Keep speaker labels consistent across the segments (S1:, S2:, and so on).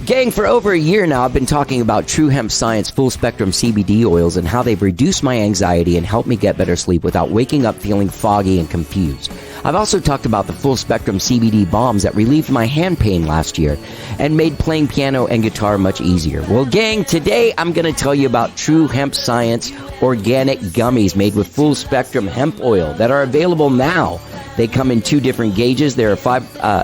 S1: Gang, for over a year now, I've been talking about True Hemp Science full spectrum CBD oils and how they've reduced my anxiety and helped me get better sleep without waking up feeling foggy and confused. I've also talked about the full spectrum CBD bombs that relieved my hand pain last year and made playing piano and guitar much easier. Well, gang, today I'm going to tell you about True Hemp Science organic gummies made with full spectrum hemp oil that are available now. They come in two different gauges. There are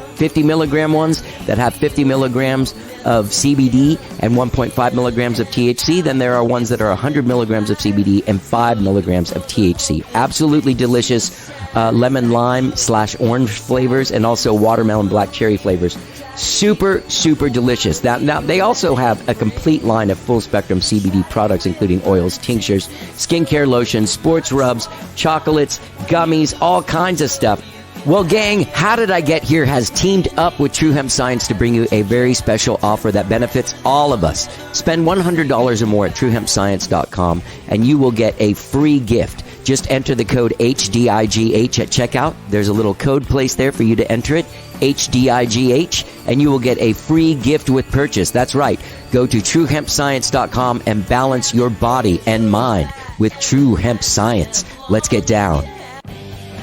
S1: 50 milligram ones that have 50 milligrams of CBD and 1.5 milligrams of THC. Then there are ones that are 100 milligrams of CBD and 5 milligrams of THC. Absolutely delicious lemon lime / orange flavors and also watermelon black cherry flavors. Super, super delicious. Now, they also have a complete line of full spectrum CBD products, including oils, tinctures, skincare lotions, sports rubs, chocolates, gummies, all kinds of stuff. Well, gang, How Did I Get Here has teamed up with True Hemp Science to bring you a very special offer that benefits all of us. Spend $100 or more at truehempscience.com and you will get a free gift. Just enter the code HDIGH at checkout. There's a little code placed there for you to enter it, HDIGH, and you will get a free gift with purchase. That's right. Go to truehempscience.com and balance your body and mind with True Hemp Science. Let's get down.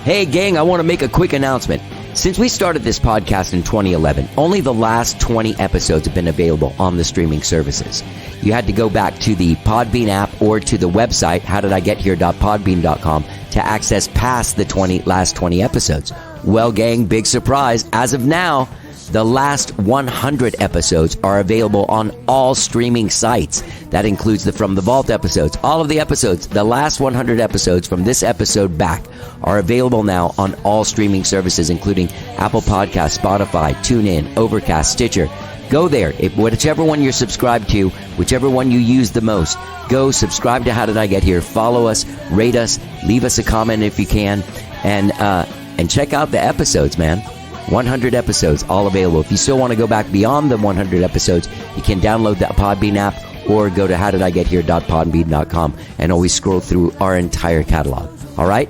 S1: Hey, gang, I want to make a quick announcement. Since we started this podcast in 2011, only the last 20 episodes have been available on the streaming services. You had to go back to the Podbean app or to the website, howdidigethere.podbean.com, to access past the last 20 episodes. Well, gang, big surprise. As of now, the last 100 episodes are available on all streaming sites. That includes the From the Vault episodes. All of the episodes, the last 100 episodes from this episode back, are available now on all streaming services, including Apple Podcasts, Spotify, TuneIn, Overcast, Stitcher. Go there. Whichever one you're subscribed to, whichever one you use the most, go subscribe to How Did I Get Here. Follow us, rate us, leave us a comment if you can, and check out the episodes, man. 100 episodes, all available. If you still want to go back beyond the 100 episodes, you can download the Podbean app or go to howdidigethere.podbean.com and always scroll through our entire catalog. All right?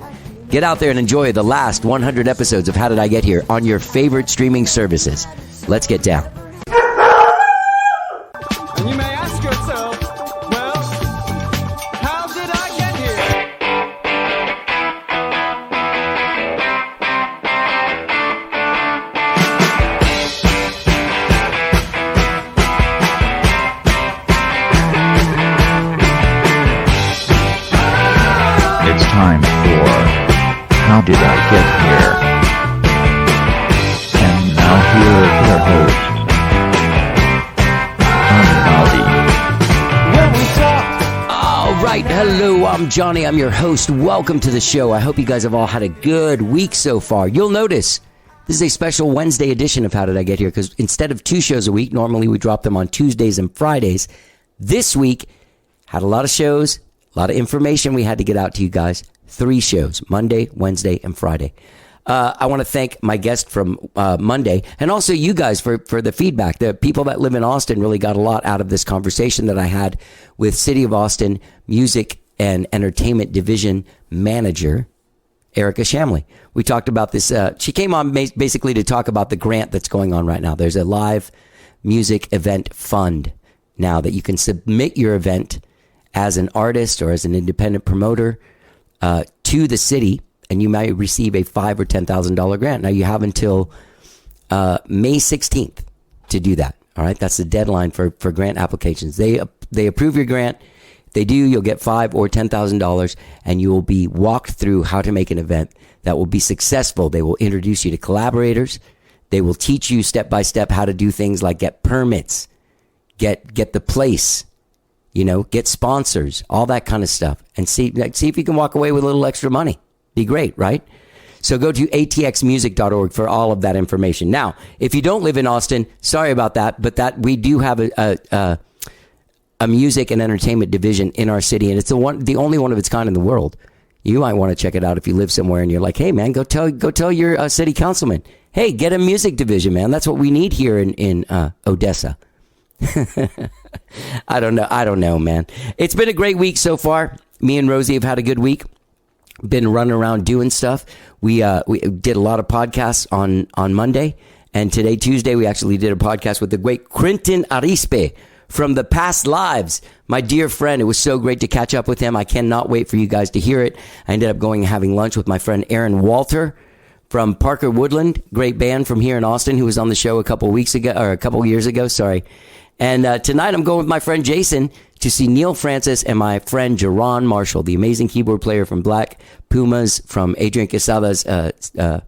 S1: Get out there and enjoy the last 100 episodes of How Did I Get Here on your favorite streaming services. Let's get down.
S2: And you may ask yourself, well, how did I get here?
S3: It's time for How Did I Get Here? And now here are their hosts,
S1: All right, hello, I'm Johnny. I'm your host. Welcome to the show. I hope you guys have all had a good week so far. You'll notice this is a special Wednesday edition of How Did I Get Here, because instead of 2 shows a week, normally we drop them on Tuesdays and Fridays. This week, had a lot of shows, a lot of information we had to get out to you guys. 3 shows, Monday, Wednesday, and Friday. I want to thank my guest from Monday and also you guys for the feedback. The people that live in Austin really got a lot out of this conversation that I had with City of Austin Music and Entertainment Division Manager, Erica Shamley. We talked about this. She came on basically to talk about the grant that's going on right now. There's a live music event fund now that you can submit your event as an artist or as an independent promoter to the city, and you might receive a $5,000 or $10,000 grant. Now you have until May 16th to do that. All right, that's the deadline for grant applications. They approve your grant. If they do, you'll get $5,000 or $10,000, and you will be walked through how to make an event that will be successful. They will introduce you to collaborators. They will teach you step by step how to do things like get permits, get the place, get sponsors, all that kind of stuff, and see if you can walk away with a little extra money. Be great, right? So go to atxmusic.org for all of that information. Now, if you don't live in Austin, sorry about that, but that we do have a music and entertainment division in our city, and it's the only one of its kind in the world. You might want to check it out if you live somewhere and you're like, hey man, go tell your city councilman, hey, get a music division, man. That's what we need here in Odessa. I don't know, man. It's been a great week so far. Me and Rosie have had a good week. Been running around doing stuff. We did a lot of podcasts on Monday, And today, Tuesday, we actually did a podcast with the great Quentin Arispe from the Past Lives, my dear friend. It was so great to catch up with him. I cannot wait for you guys to hear it. I ended up going and having lunch with my friend Aaron Walter from Parker Woodland, great band from here in Austin, who was on the show a couple years ago. Sorry. And tonight I'm going with my friend Jason to see Neil Francis and my friend Jerron Marshall, the amazing keyboard player from Black Pumas, from Adrian Quesada's Boleros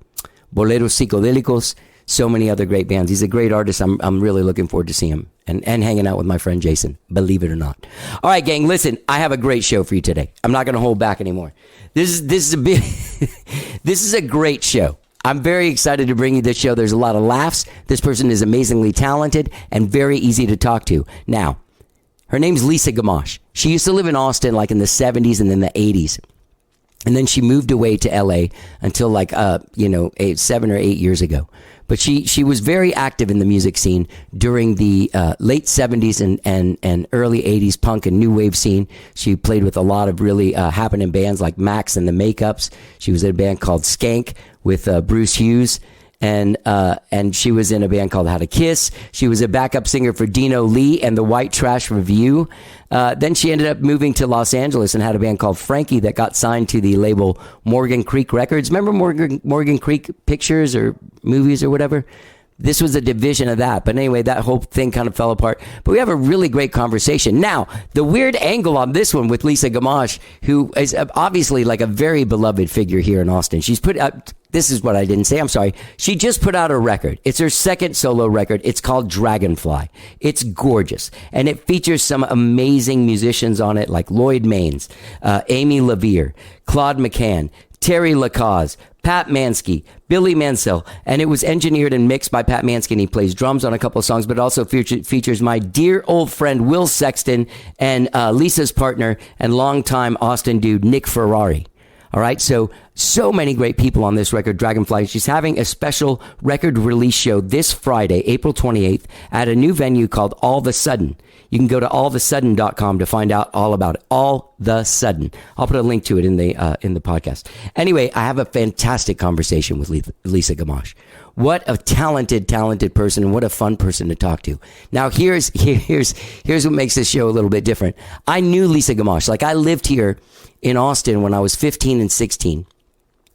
S1: Psicodélicos, so many other great bands. He's a great artist. I'm really looking forward to see him and hanging out with my friend Jason, believe it or not. All right, gang, listen, I have a great show for you today. I'm not going to hold back anymore. This is a great show. I'm very excited to bring you this show. There's a lot of laughs. This person is amazingly talented and very easy to talk to. Now, her name's Lisa Gamache. She used to live in Austin like in the 70s and then the 80s. And then she moved away to LA until 7 or 8 years ago. But she was very active in the music scene during the late 70s and early 80s punk and new wave scene. She played with a lot of really happening bands like Max and the Makeups. She was in a band called Skank with Bruce Hughes. And she was in a band called How to Kiss. She was a backup singer for Dino Lee and the White Trash Review. Then she ended up moving to Los Angeles and had a band called Frankie that got signed to the label Morgan Creek Records. Remember Morgan Creek Pictures or movies or whatever? This was a division of that. But anyway, that whole thing kind of fell apart. But we have a really great conversation. Now, the weird angle on this one with Lisa Gamache, who is obviously like a very beloved figure here in Austin. She's put out, this is what I didn't say, I'm sorry. She just put out a record. It's her second solo record. It's called Dragonfly. It's gorgeous. And it features some amazing musicians on it like Lloyd Maines, Amy LaVere, Claude McCann, Terry Lacaze, Pat Mansky, Billy Mansell, and it was engineered and mixed by Pat Mansky, and he plays drums on a couple of songs, but also features my dear old friend Will Sexton and Lisa's partner and longtime Austin dude Nick Ferrari. All right, so many great people on this record, Dragonfly. She's having a special record release show this Friday, April 28th, at a new venue called All the Sudden. You can go to allthesudden.com to find out all about it. All the Sudden. I'll put a link to it in the podcast. Anyway, I have a fantastic conversation with Lisa Gamache. What a talented person, and what a fun person to talk to. Now, here's what makes this show a little bit different. I knew Lisa Gamache. Like, I lived here in Austin when I was 15 and 16.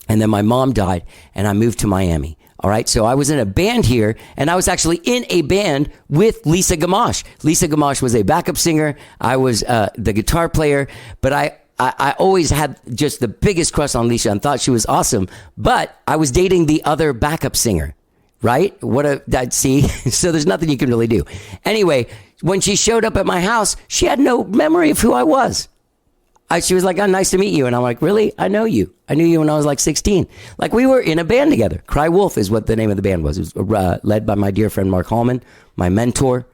S1: And then my mom died, and I moved to Miami. All right, so I was in a band here, and I was actually in a band with Lisa Gamache. Lisa Gamache was a backup singer. I was the guitar player, but I always had just the biggest crush on Lisa and thought she was awesome. But I was dating the other backup singer, right? See? So there's nothing you can really do. Anyway, when she showed up at my house, she had no memory of who I was. She was like, "Oh, nice to meet you." And I'm like, "Really? I know you. I knew you when I was like 16. Like, we were in a band together. Cry Wolf is what the name of the band was. It was led by my dear friend Mark Hallman, my mentor.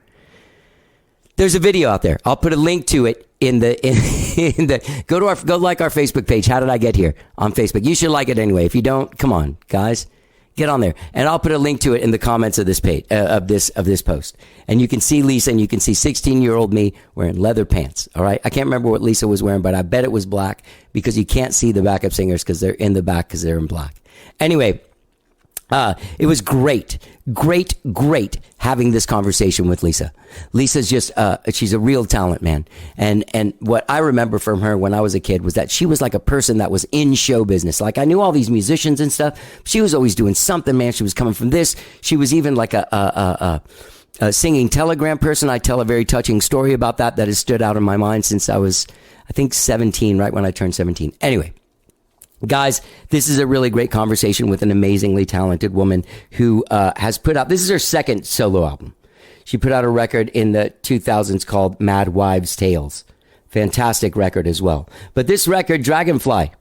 S1: There's a video out there. I'll put a link to it in the go like our Facebook page. How Did I Get Here on Facebook? You should like it anyway. If you don't, come on, guys. Get on there, and I'll put a link to it in the comments of this page of this post, and you can see Lisa, and you can see 16-year-old me wearing leather pants. All right, I can't remember what Lisa was wearing, but I bet it was black because you can't see the backup singers because they're in the back because they're in black. Anyway, it was great having this conversation with Lisa. Lisa's just she's a real talent, man. And what I remember from her when I was a kid was that she was like a person that was in show business. Like, I knew all these musicians and stuff. She was always doing something, man. She was coming from this. She was even like a singing telegram person. I tell a very touching story about that has stood out in my mind since I was, I think, 17, right when I turned 17. Anyway, guys, this is a really great conversation with an amazingly talented woman who has put out, this is her second solo album. She put out a record in the 2000s called Mad Wives' Tales. Fantastic record as well. But this record, Dragonfly,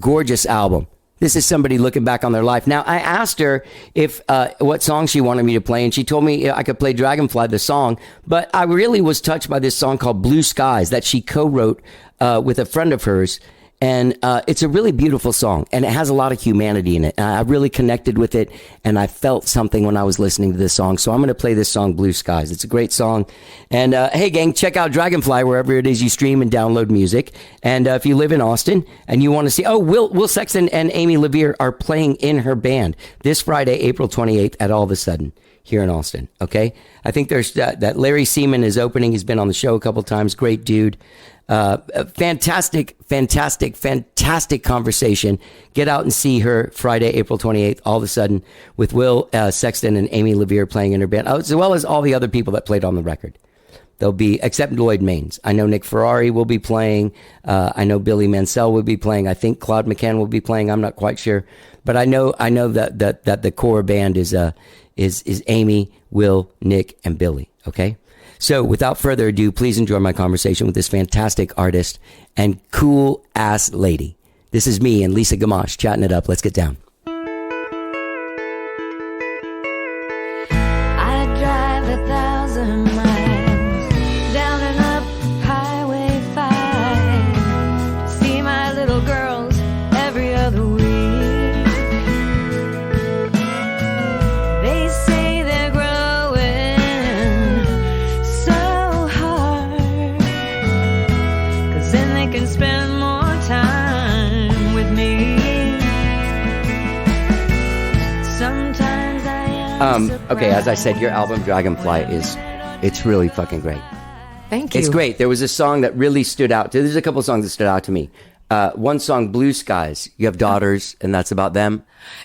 S1: gorgeous album. This is somebody looking back on their life. Now, I asked her if what song she wanted me to play, and she told me I could play Dragonfly, the song. But I really was touched by this song called Blue Skies that she co-wrote with a friend of hers. And it's a really beautiful song, and it has a lot of humanity in it. I really connected with it, and I felt something when I was listening to this song. So I'm going to play this song, Blue Skies. It's a great song. And hey, gang, check out Dragonfly wherever it is you stream and download music. And if you live in Austin and you want to see, Will Sexton and Amy Levere are playing in her band this Friday, April 28th at All of a Sudden here in Austin. Okay, I think there's that Larry Seaman is opening. He's been on the show a couple times. Great dude. Fantastic conversation. Get out and see her Friday, April 28th, All of a Sudden, with Will Sexton and Amy Levere playing in her band, as well as all the other people that played on the record. They'll be, except Lloyd Maines. I know Nick Ferrari will be playing. I know Billy Mansell will be playing. I think Claude McCann will be playing. I'm not quite sure, but I know that the core band is Amy, Will, Nick, and Billy. Okay. So without further ado, please enjoy my conversation with this fantastic artist and cool ass lady. This is me and Lisa Gamache chatting it up. Let's get down.
S4: I drive 1,000 miles down and up Highway 5 to see my little girls every other week. They say they're growing so hard, 'cause then they can spend more time with me. Sometimes I am
S1: Okay, as I said, your album Dragonfly it's really fucking great.
S5: Thank you.
S1: It's great. There was a song that really stood out. There's a couple of songs that stood out to me. One song, Blue Skies. You have daughters, and that's about them.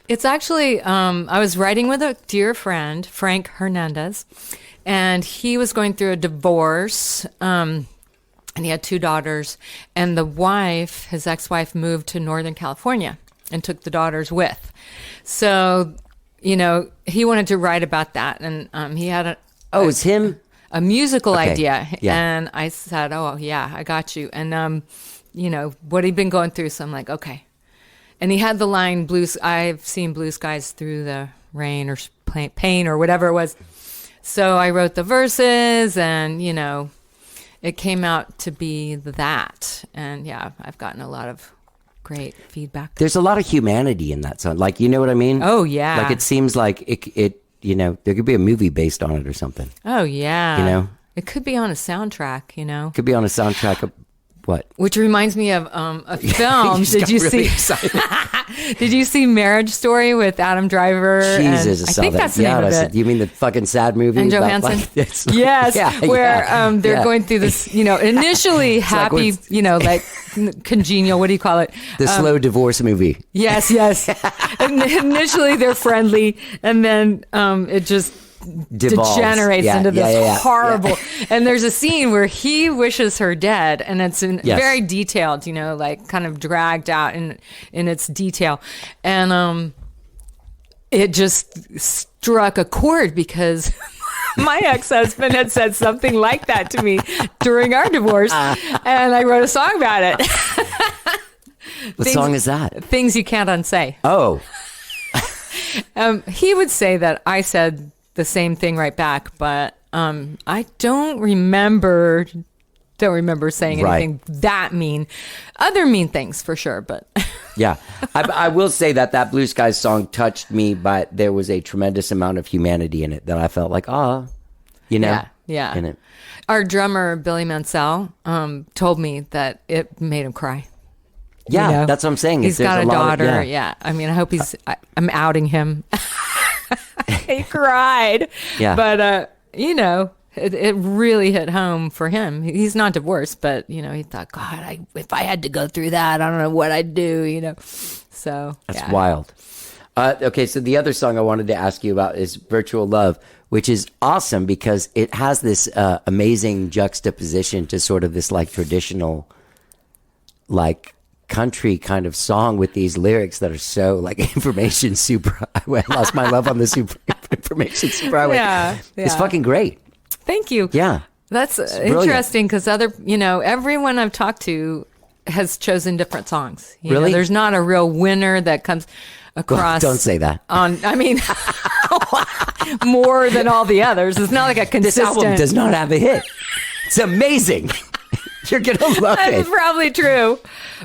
S5: It's actually, I was writing with a dear friend, Frank Hernandez, and he was going through a divorce, and he had 2 daughters, and the wife, his ex-wife, moved to Northern California and took the daughters with. So, you know, he wanted to write about that, and he had
S1: It's him?
S5: a musical
S1: Okay.
S5: idea.
S1: Yeah.
S5: And I said, oh, yeah, I got you. And, you know, what he'd been going through. So I'm like, okay. And he had the line, I've seen blue skies through the rain or pain or whatever it was. So I wrote the verses and, you know, it came out to be that. And yeah, I've gotten a lot of great feedback.
S1: There's a lot of humanity in that song. Like, you know what I mean?
S5: Oh, yeah.
S1: Like, it seems like it you know, there could be a movie based on it or something.
S5: Oh, yeah.
S1: You know?
S5: It could be on a soundtrack, you know?
S1: Could be on a soundtrack of what?
S5: Which reminds me of a film. Did you
S1: really
S5: see? Did you see Marriage Story with Adam Driver?
S1: Jesus,
S5: and
S1: I saw
S5: think
S1: that.
S5: that's the name of it.
S1: You mean the fucking sad movie?
S5: And
S1: about,
S5: Johansson?
S1: like, it's like-
S5: Yes,
S1: yeah,
S5: where
S1: yeah,
S5: they're
S1: yeah.
S5: going through this, you know, initially
S1: like
S5: happy,
S1: what's-
S5: you know, like congenial. What do you call it?
S1: The slow divorce movie.
S5: Yes, yes. And initially they're friendly, and then it just
S1: Devolves.
S5: degenerates
S1: Yeah,
S5: into this
S1: yeah, yeah.
S5: horrible. And there's a scene where he wishes her dead, and it's
S1: Yes.
S5: very detailed, you know, like kind of dragged out in its detail, and it just struck a chord because my ex-husband had said something like that to me during our divorce, and I wrote a song about it.
S1: What song is that?
S5: Things you can't unsay.
S1: Oh,
S5: He would say that I said the same thing right back, but I don't remember saying
S1: Right.
S5: anything that mean. Other mean things for sure, but
S1: yeah. I will say that Blue Skies song touched me, but there was a tremendous amount of humanity in it that I felt like, you know,
S5: yeah.
S1: in it.
S5: Our drummer Billy Mansell told me that it made him cry.
S1: Yeah,
S5: You know?
S1: that's what I'm saying.
S5: He's
S1: There's
S5: got a
S1: lot of-
S5: daughter. Yeah. I mean, I hope I'm outing him. He cried.
S1: Yeah.
S5: But, you know, it really hit home for him. He's not divorced, but, you know, he thought, God, if I had to go through that, I don't know what I'd do, you know. So,
S1: That's
S5: yeah.
S1: wild. Okay, so the other song I wanted to ask you about is Virtual Love, which is awesome because it has this amazing juxtaposition to sort of this like traditional, like country kind of song with these lyrics that are so like information super. I lost my love on the super information superhighway.
S5: Yeah,
S1: It's
S5: yeah.
S1: fucking great.
S5: Thank you.
S1: Yeah.
S5: That's
S1: brilliant.
S5: interesting because everyone I've talked to has chosen different songs. You know,
S1: Really?
S5: there's not a real winner that comes across.
S1: Don't say that.
S5: I mean, more than all the others. It's not like a
S1: This
S5: consistent.
S1: album does not have a hit. It's amazing. You're gonna love
S5: That's
S1: it.
S5: probably true,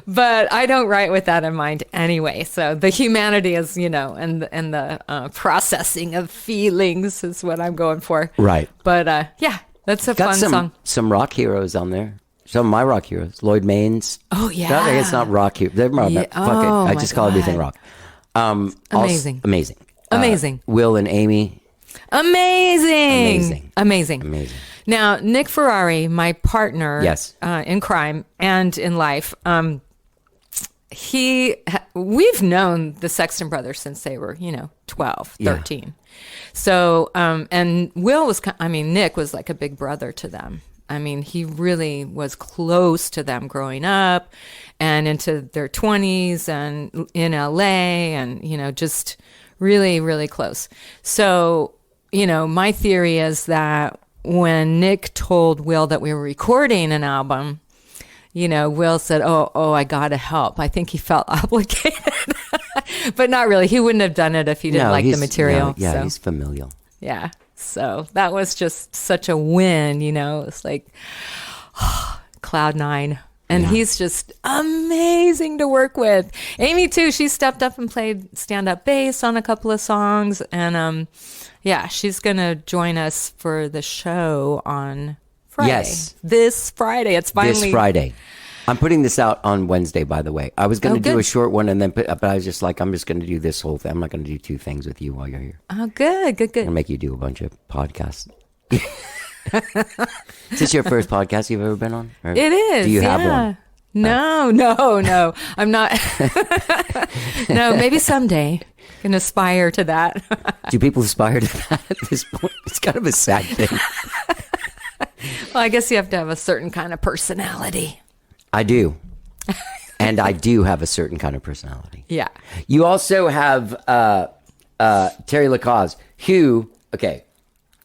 S5: but I don't write with that in mind anyway. So the humanity is, and the processing of feelings is what I'm going for.
S1: Right.
S5: But yeah, that's a
S1: Got
S5: fun song.
S1: some rock heroes on there. Some of my rock heroes, Lloyd Maines.
S5: Oh yeah,
S1: No, it's not rock hero. They're more
S5: Yeah.
S1: fuck it.
S5: Oh,
S1: I
S5: my
S1: just call everything
S5: God.
S1: rock.
S5: Amazing.
S1: Amazing.
S5: Amazing.
S1: Will and Amy.
S5: Amazing.
S1: Amazing.
S5: Now, Nick Ferrari, my partner,
S1: Yes.
S5: in crime and in life, we've known the Sexton brothers since they were, 12, 13. So, and Nick was like a big brother to them. I mean, he really was close to them growing up and into their 20s and in LA and, just really, really close. So, my theory is that when Nick told Will that we were recording an album, Will said, oh, I got to help. I think he felt obligated, but not really. He wouldn't have done it if he didn't like the material. So.
S1: He's familial.
S5: Yeah. So that was just such a win, It's like cloud nine. And he's just amazing to work with. Amy, too, she stepped up and played stand-up bass on a couple of songs. And, she's going to join us for the show on Friday.
S1: Yes.
S5: This Friday. It's finally...
S1: This Friday. I'm putting this out on Wednesday, by the way. I was going to do
S5: good.
S1: a short one, and then but I was just like, I'm just going to do this whole thing. I'm not going to do two things with you while you're here.
S5: Oh, good.
S1: I'm going to make you do a bunch of podcasts. Is this your first podcast you've ever been on? Or
S5: It is.
S1: Do you have one?
S5: No. I'm not. No, maybe someday. Can aspire to that.
S1: Do people aspire to that at this point? It's kind of a sad thing.
S5: Well, I guess you have to have a certain kind of personality.
S1: I do. And I do have a certain kind of personality.
S5: Yeah.
S1: You also have Terry Lacoste, who, okay.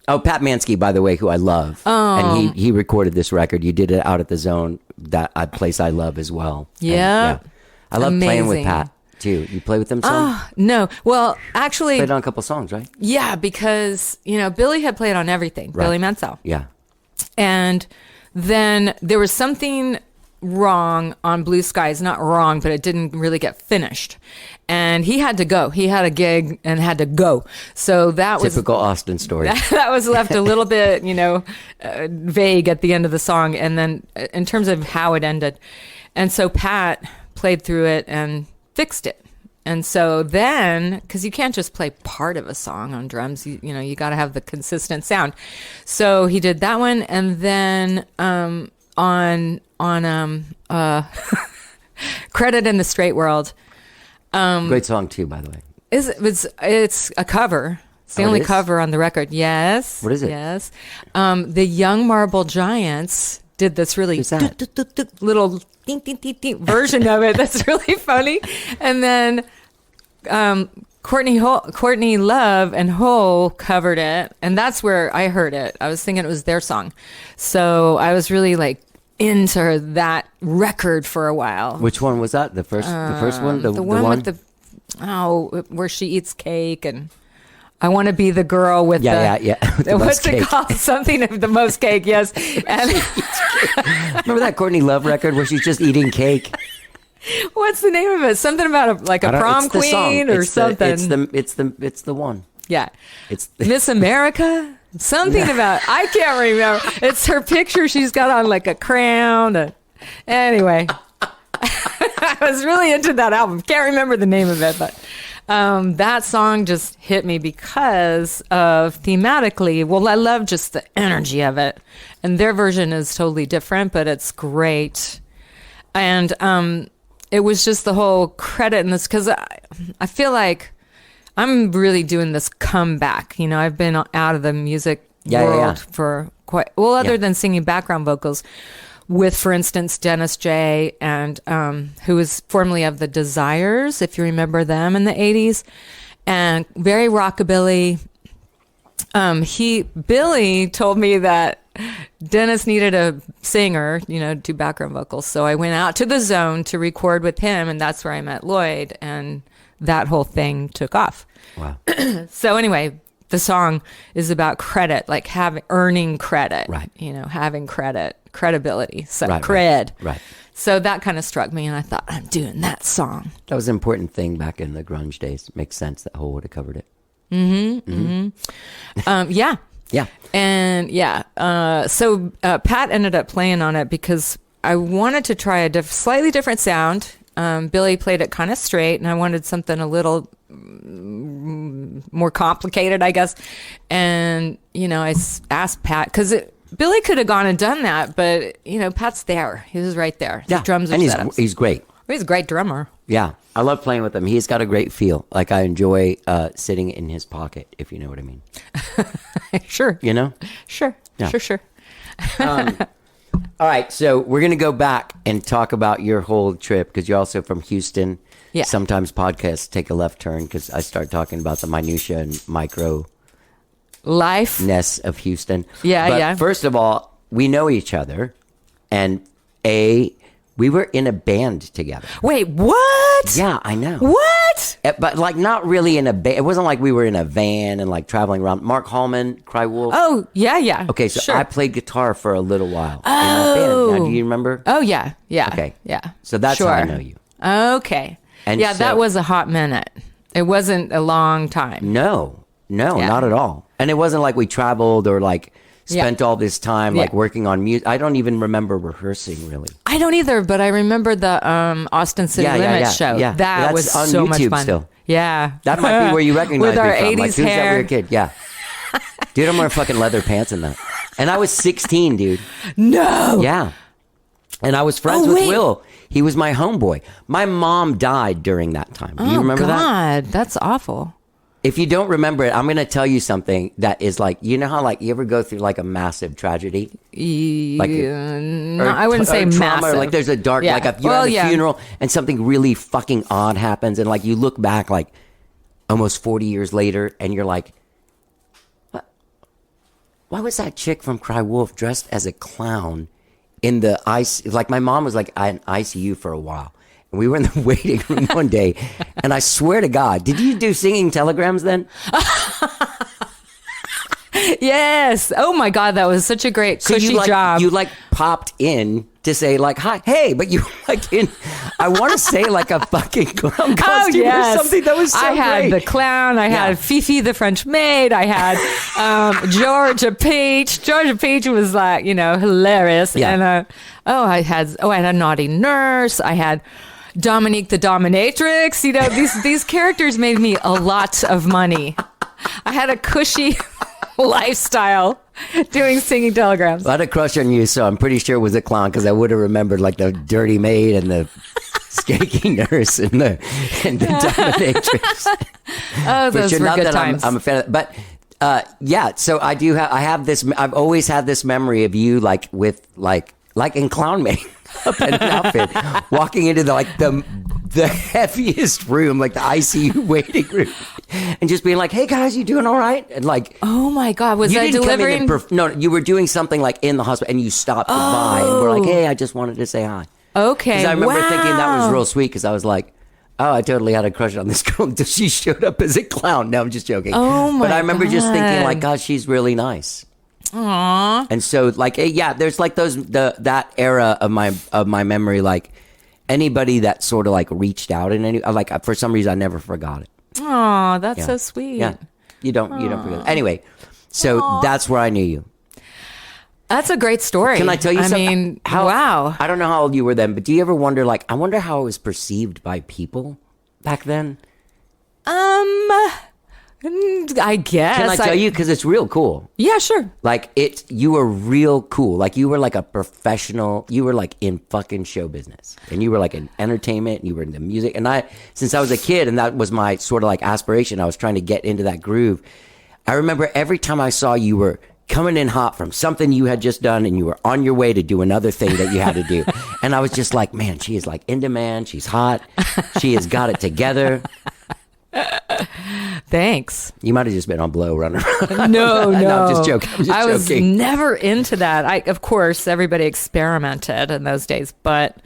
S1: Oh, Pat Mansky, by the way, who I love. Oh. And he recorded this record. You did it out at the Zone, that place I love as well.
S5: Yeah.
S1: I love playing with
S5: Amazing.
S1: Pat, too. You play with them some?
S5: No. Well, actually,
S1: Played on a couple songs, right?
S5: yeah, because, Billy had played on everything.
S1: Right.
S5: Billy Mansell.
S1: Yeah.
S5: And then there was something wrong on Blue Skies. Not wrong, but it didn't really get finished. And he had to go. He had a gig and had to go. So that was
S1: Typical Austin story.
S5: that was left a little bit, vague at the end of the song. And then in terms of how it ended. And so Pat played through it and fixed it. And so then, because you can't just play part of a song on drums, you got to have the consistent sound. So he did that one, and then on Credit in the Straight World.
S1: Great song, too, by the way.
S5: It's a cover. It's the
S1: Oh, it
S5: only
S1: is?
S5: cover on the record. Yes.
S1: What is it?
S5: Yes. The Young Marble Giants did this really
S1: Who's that?
S5: little ding, ding, ding, ding version of it. That's really funny. And then Courtney Love and Hole covered it, and that's where I heard it. I was thinking it was their song, so I was really like into that record for a while.
S1: Which one was that? The first one? The
S5: one with the where she eats cake and I want to be the girl with
S1: Yeah. With the
S5: what's
S1: most
S5: it
S1: cake.
S5: called? Something of the most cake, yes. And
S1: Remember that Courtney Love record where she's just eating cake?
S5: what's the name of it? Something about a
S1: I don't-
S5: prom
S1: it's the song.
S5: queen or
S1: It's
S5: something.
S1: It's the one.
S5: Yeah.
S1: It's
S5: Miss America? Something about, I can't remember. It's her picture. She's got on like a crown. Anyway, I was really into that album. Can't remember the name of it, but that song just hit me because of thematically. Well, I love just the energy of it. And their version is totally different, but it's great. And it was just the whole credit in this because I feel like I'm really doing this comeback. I've been out of the music world for quite other than singing background vocals with, for instance, Dennis J. and who was formerly of the Desires, if you remember them in the 80s, and very rockabilly. Billy told me that Dennis needed a singer, do background vocals. So I went out to the Zone to record with him, and that's where I met Lloyd, and that whole thing took off.
S1: Wow.
S5: So anyway, the song is about credit, like earning credit,
S1: Right.
S5: Having credibility, so
S1: Right,
S5: cred.
S1: Right.
S5: So that kind of struck me, and I thought, I'm doing that song.
S1: That was an important thing back in the grunge days. Makes sense that Hole would have covered it.
S5: Yeah.
S1: Yeah.
S5: And so Pat ended up playing on it because I wanted to try a slightly different sound. Billy played it kind of straight, and I wanted something a little more complicated, I guess. And, I asked Pat, because Billy could have gone and done that, but, Pat's there. He was right there.
S1: Yeah.
S5: The drums are
S1: and
S5: set up.
S1: he's great.
S5: He's a great drummer.
S1: Yeah. I love playing with him. He's got a great feel. Like, I enjoy sitting in his pocket, if you know what I mean.
S5: Sure.
S1: You know?
S5: Sure.
S1: Yeah.
S5: Sure.
S1: All right, so we're going to go back and talk about your whole trip because you're also from Houston.
S5: Yeah.
S1: Sometimes podcasts take a left turn because I start talking about the minutia and micro-ness
S5: Life.
S1: of Houston.
S5: Yeah,
S1: but
S5: yeah.
S1: First of all, we know each other, and we were in a band together.
S5: Wait, what?
S1: Yeah, I know.
S5: What?
S1: But like not really in a band. It wasn't like we were in a van and like traveling around. Mark Hallman, Cry Wolf.
S5: Oh, yeah.
S1: Okay, so
S5: sure.
S1: I played guitar for a little while in that band. Now, do you remember?
S5: Oh, yeah.
S1: Okay.
S5: Yeah.
S1: So that's
S5: sure.
S1: how I know you.
S5: Okay.
S1: And
S5: yeah,
S1: so-
S5: that was a hot minute. It wasn't a long time.
S1: No,
S5: Yeah.
S1: not at all. And it wasn't like we traveled or like spent all this time like
S5: Yeah.
S1: working on music. I don't even remember rehearsing really.
S5: I don't either, but I remember the Austin City Limits show.
S1: Yeah.
S5: That
S1: That's
S5: was
S1: on
S5: so much
S1: YouTube
S5: fun.
S1: still.
S5: Yeah.
S1: That might be where you recognize
S5: With our
S1: me from.
S5: 80s
S1: Like, who's that
S5: hair.
S1: weird kid? Yeah. Dude, I'm wearing fucking leather pants in that. And I was 16, dude.
S5: No.
S1: Yeah. And I was friends
S5: Oh,
S1: with
S5: wait.
S1: Will. He was my homeboy. My mom died during that time. Do you remember that?
S5: God, that's awful.
S1: If you don't remember it, I'm going to tell you something that is like, you know how like you ever go through like a massive tragedy? Like,
S5: No, I wouldn't say
S1: trauma,
S5: massive.
S1: or like there's a dark,
S5: Yeah.
S1: like if you're
S5: Well,
S1: at a
S5: yeah.
S1: funeral and something really fucking odd happens and like you look back like almost 40 years later and you're like, what? Why was that chick from Cry Wolf dressed as a clown in the ICU? Like my mom was like in ICU for a while. And we were in the waiting room one day, and I swear to God, did you do singing telegrams then?
S5: Yes. Oh my God, that was such a great cushy
S1: you like,
S5: job.
S1: You like popped in to say like hi, hey, but you were like in. I want to say like a fucking clown costume or something. That was so
S5: I had
S1: great.
S5: the clown. I
S1: Yeah.
S5: had Fifi the French maid. I had Georgia Peach. Georgia Peach was like hilarious.
S1: Yeah.
S5: And I had a naughty nurse. I had Dominique the Dominatrix. These characters made me a lot of money. I had a cushy lifestyle doing singing telegrams.
S1: I had a crush on you, so I'm pretty sure it was a clown because I would have remembered like the dirty maid and the skanky nurse and the dominatrix.
S5: Oh, those
S1: But
S5: were
S1: not
S5: good
S1: that
S5: times.
S1: I'm a fan of, but yeah. So I have this. I've always had this memory of you like with like in clown makeup and an outfit, walking into the heaviest room, like the ICU waiting room, and just being like, "Hey guys, you doing all right?" And like,
S5: Oh my God, was
S1: you
S5: I
S1: didn't come in
S5: delivering?
S1: and no, you were doing something like in the hospital, and you stopped by and were like, "Hey, I just wanted to say hi."
S5: Okay,
S1: Because I remember thinking that was
S5: wow.
S1: real sweet. Because I was like, "Oh, I totally had a crush on this girl until she showed up as a clown." No, I'm just joking.
S5: Oh, my
S1: But I remember just thinking,
S5: God.
S1: like, "God, she's really nice."
S5: Aww.
S1: And so, like, yeah, there's like that era of my memory, like anybody that sort of like reached out and like for some reason I never forgot it.
S5: Aw, that's
S1: Yeah.
S5: so sweet.
S1: Yeah, you don't forget it. Anyway, so that's where I knew you.
S5: That's a great story.
S1: Can I tell you something?
S5: I mean, wow.
S1: I don't know how old you were then, but do you ever wonder, like, I wonder how it was perceived by people back then?
S5: I guess.
S1: Can I tell you? Because it's real cool.
S5: Yeah, sure.
S1: Like, you were real cool. Like, you were like a professional. You were like in fucking show business. And you were like in entertainment. And you were in the music. And since I was a kid, and that was my sort of like aspiration, I was trying to get into that groove. I remember every time I saw you were coming in hot from something you had just done and you were on your way to do another thing that you had to do. And I was just like, man, she is like in demand. She's hot. She has got it together.
S5: Thanks.
S1: You might have just been on blow running around.
S5: No,
S1: I'm just joking. I'm just
S5: I was
S1: joking.
S5: never into that. Of course, everybody experimented in those days, but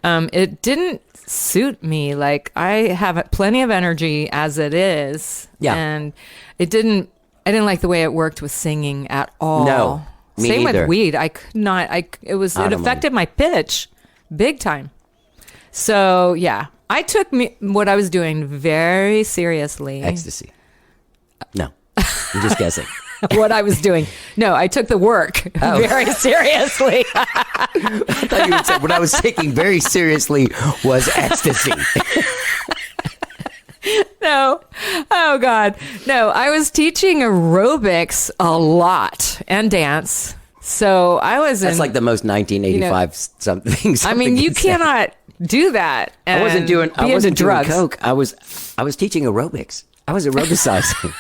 S5: it didn't suit me. Like, I have plenty of energy as it is.
S1: Yeah.
S5: And it didn't I didn't like the way it worked with singing at all.
S1: No, me
S5: Same
S1: neither.
S5: with weed. I could not. It affected my pitch, big time. So yeah, I took what I was doing very seriously.
S1: Ecstasy. No, I'm just guessing.
S5: What I was doing. No, I took the work very seriously.
S1: I thought you would say what I was taking very seriously was ecstasy.
S5: No. Oh, God. No, I was teaching aerobics a lot and dance. So I was
S1: That's like the most 1985 something.
S5: I mean, you
S1: could say.
S5: cannot do that.
S1: I wasn't doing
S5: drugs.
S1: coke. I was teaching aerobics. I was aerobicizing.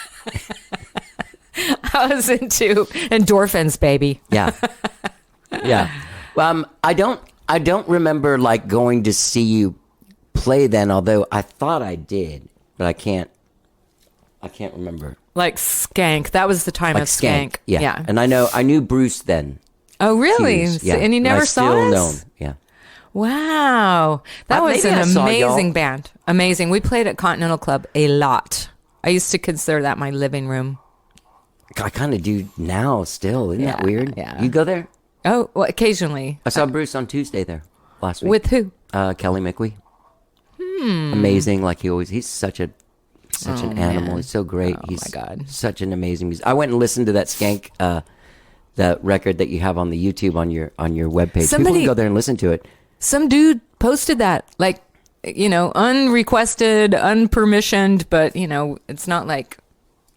S5: I was into endorphins, baby.
S1: Yeah. Yeah. I don't remember like going to see you play then, although I thought I did, but I can't remember.
S5: Like Skank. That was the time
S1: Like
S5: of Skank.
S1: Yeah. And I knew Bruce then.
S5: Oh, really?
S1: Hughes, yeah.
S5: And you never saw
S1: still
S5: us?
S1: know him. Yeah.
S5: Wow. That was
S1: maybe
S5: an
S1: I saw
S5: amazing
S1: y'all.
S5: band. Amazing. We played at Continental Club a lot. I used to consider that my living room.
S1: I kind of do now still. Isn't that
S5: Yeah,
S1: weird?
S5: yeah.
S1: You go there?
S5: Oh, well, occasionally.
S1: I saw Bruce on Tuesday there last week.
S5: With who?
S1: Kelly McWee. Amazing. Like he's such an animal.
S5: man.
S1: He's so great.
S5: Oh,
S1: He's
S5: my God.
S1: such an amazing music. I went and listened to that Skank, the record that you have on the YouTube on your webpage. People
S5: Somebody-
S1: can go there and listen to it.
S5: Some dude posted that, like, unrequested, unpermissioned, but, it's not like,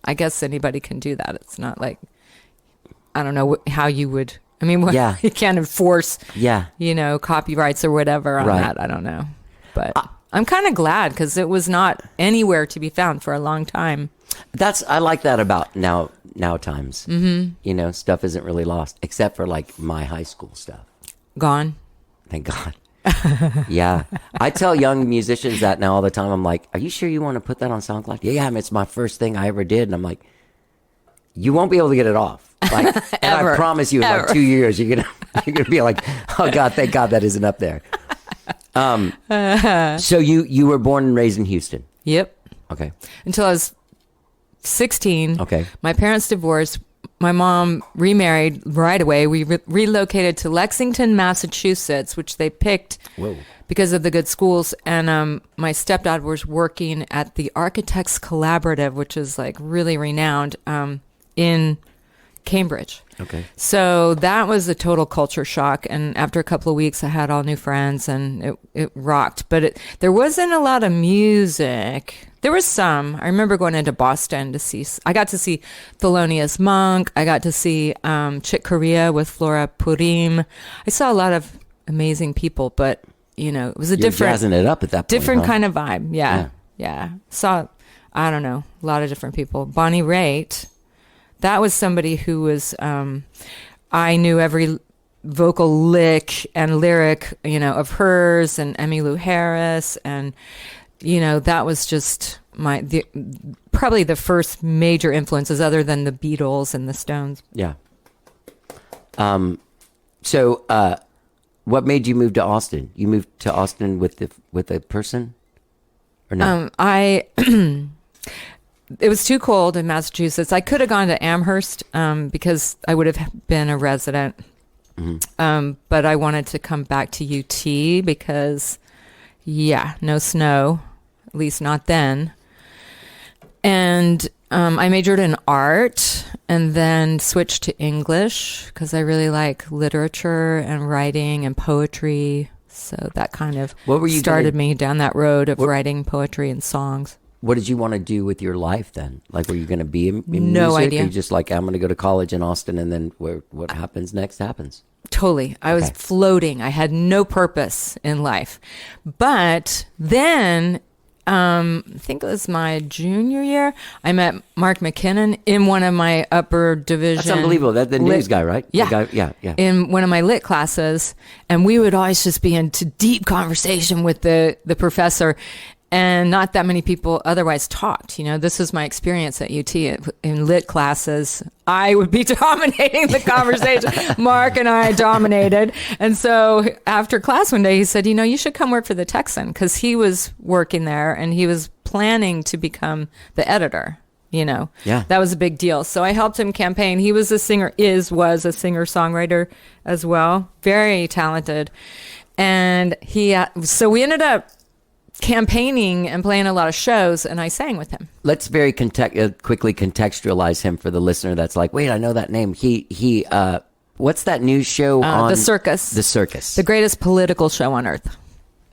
S5: I guess anybody can do that. It's not like, I don't know how you would,
S1: Yeah.
S5: you can't enforce,
S1: Yeah.
S5: copyrights or whatever on
S1: Right.
S5: that. I don't know. But I'm kind of glad because it was not anywhere to be found for a long time.
S1: I like that about now times. Mm-hmm. Stuff isn't really lost except for like my high school stuff.
S5: Gone.
S1: Thank God. Yeah. I tell young musicians that now all the time. I'm like, are you sure you want to put that on SoundCloud? Yeah, it's my first thing I ever did. And I'm like, you won't be able to get it off. Like, and I promise you in like 2 years, you're gonna be like, oh God, thank God that isn't up there. So you were born and raised in Houston.
S5: Yep.
S1: Okay.
S5: Until I was 16.
S1: Okay.
S5: My parents divorced. My mom remarried right away. We relocated to Lexington, Massachusetts, which they picked because of the good schools. And my stepdad was working at the Architects Collaborative, which is like really renowned in Cambridge.
S1: Okay.
S5: So that was a total culture shock. And after a couple of weeks, I had all new friends and it rocked. But there wasn't a lot of music. There was some. I remember going into Boston to see, I got to see Thelonious Monk. I got to see Chick Corea with Flora Purim. I saw a lot of amazing people, but, it was a
S1: You're
S5: different,
S1: jazzing it up at that point.
S5: different
S1: huh?
S5: kind of vibe. Yeah. Saw, I don't know, a lot of different people. Bonnie Raitt. That was somebody who was, I knew every vocal lick and lyric, of hers, and Emmylou Harris. And, that was just probably the first major influences other than the Beatles and the Stones.
S1: Yeah. So, what made you move to Austin? You moved to Austin with a person, or no?
S5: It was too cold in Massachusetts. I could have gone to Amherst because I would have been a resident.
S1: Mm-hmm.
S5: But I wanted to come back to UT because, no snow, at least not then. And I majored in art and then switched to English because I really like literature and writing and poetry. So that kind of started me down that road of writing poetry and songs.
S1: What did you want to do with your life then? Like, were you going to be in
S5: No
S1: music?
S5: idea.
S1: Or you just like, I'm going to go to college in Austin, and then what happens next happens?
S5: Totally. I was floating. I had no purpose in life. But then, I think it was my junior year, I met Mark McKinnon in one of my upper division.
S1: That's unbelievable. That's the news guy, right?
S5: Yeah.
S1: The guy, yeah.
S5: In one of my lit classes. And we would always just be into deep conversation with the professor. And not that many people otherwise talked. This was my experience at UT in lit classes. I would be dominating the conversation. Mark and I dominated. And so after class one day, he said, you should come work for the Texan, because he was working there and he was planning to become the editor, you know.
S1: Yeah.
S5: That was a big deal. So I helped him campaign. He was a was a singer-songwriter as well. Very talented. And so we ended up campaigning and playing a lot of shows, and I sang with him.
S1: Let's very quickly contextualize him for the listener that's like, wait, I know that name. He what's that news show on?
S5: The Circus.
S1: The Circus.
S5: The greatest political show on earth.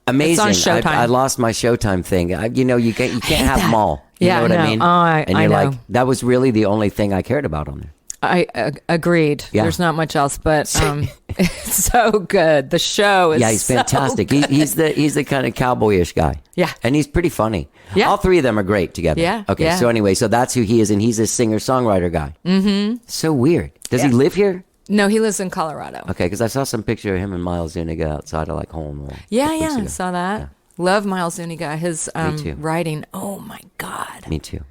S1: Amazing.
S5: It's on Showtime.
S1: I lost my Showtime thing. You can't have them all. You know what I mean?
S5: And
S1: you're
S5: know.
S1: like, that was really the only thing I cared about on there.
S5: I agreed.
S1: Yeah.
S5: There's not much else, but it's so good. The show is
S1: he's fantastic.
S5: So good.
S1: He's the kind of cowboyish guy.
S5: Yeah.
S1: And he's pretty funny.
S5: Yeah.
S1: All three of them are great together.
S5: Yeah.
S1: Okay.
S5: Yeah.
S1: So anyway, so that's who he is, and he's a singer-songwriter guy. Mm-hmm. So weird. Does he live here?
S5: No, he lives in Colorado.
S1: Okay, because I saw some picture of him and Miles Zuniga outside of like Hole in the Wall.
S5: Yeah, I saw that.
S1: Yeah.
S5: Love Miles Zuniga. His
S1: too.
S5: writing. Oh my God.
S1: Me too.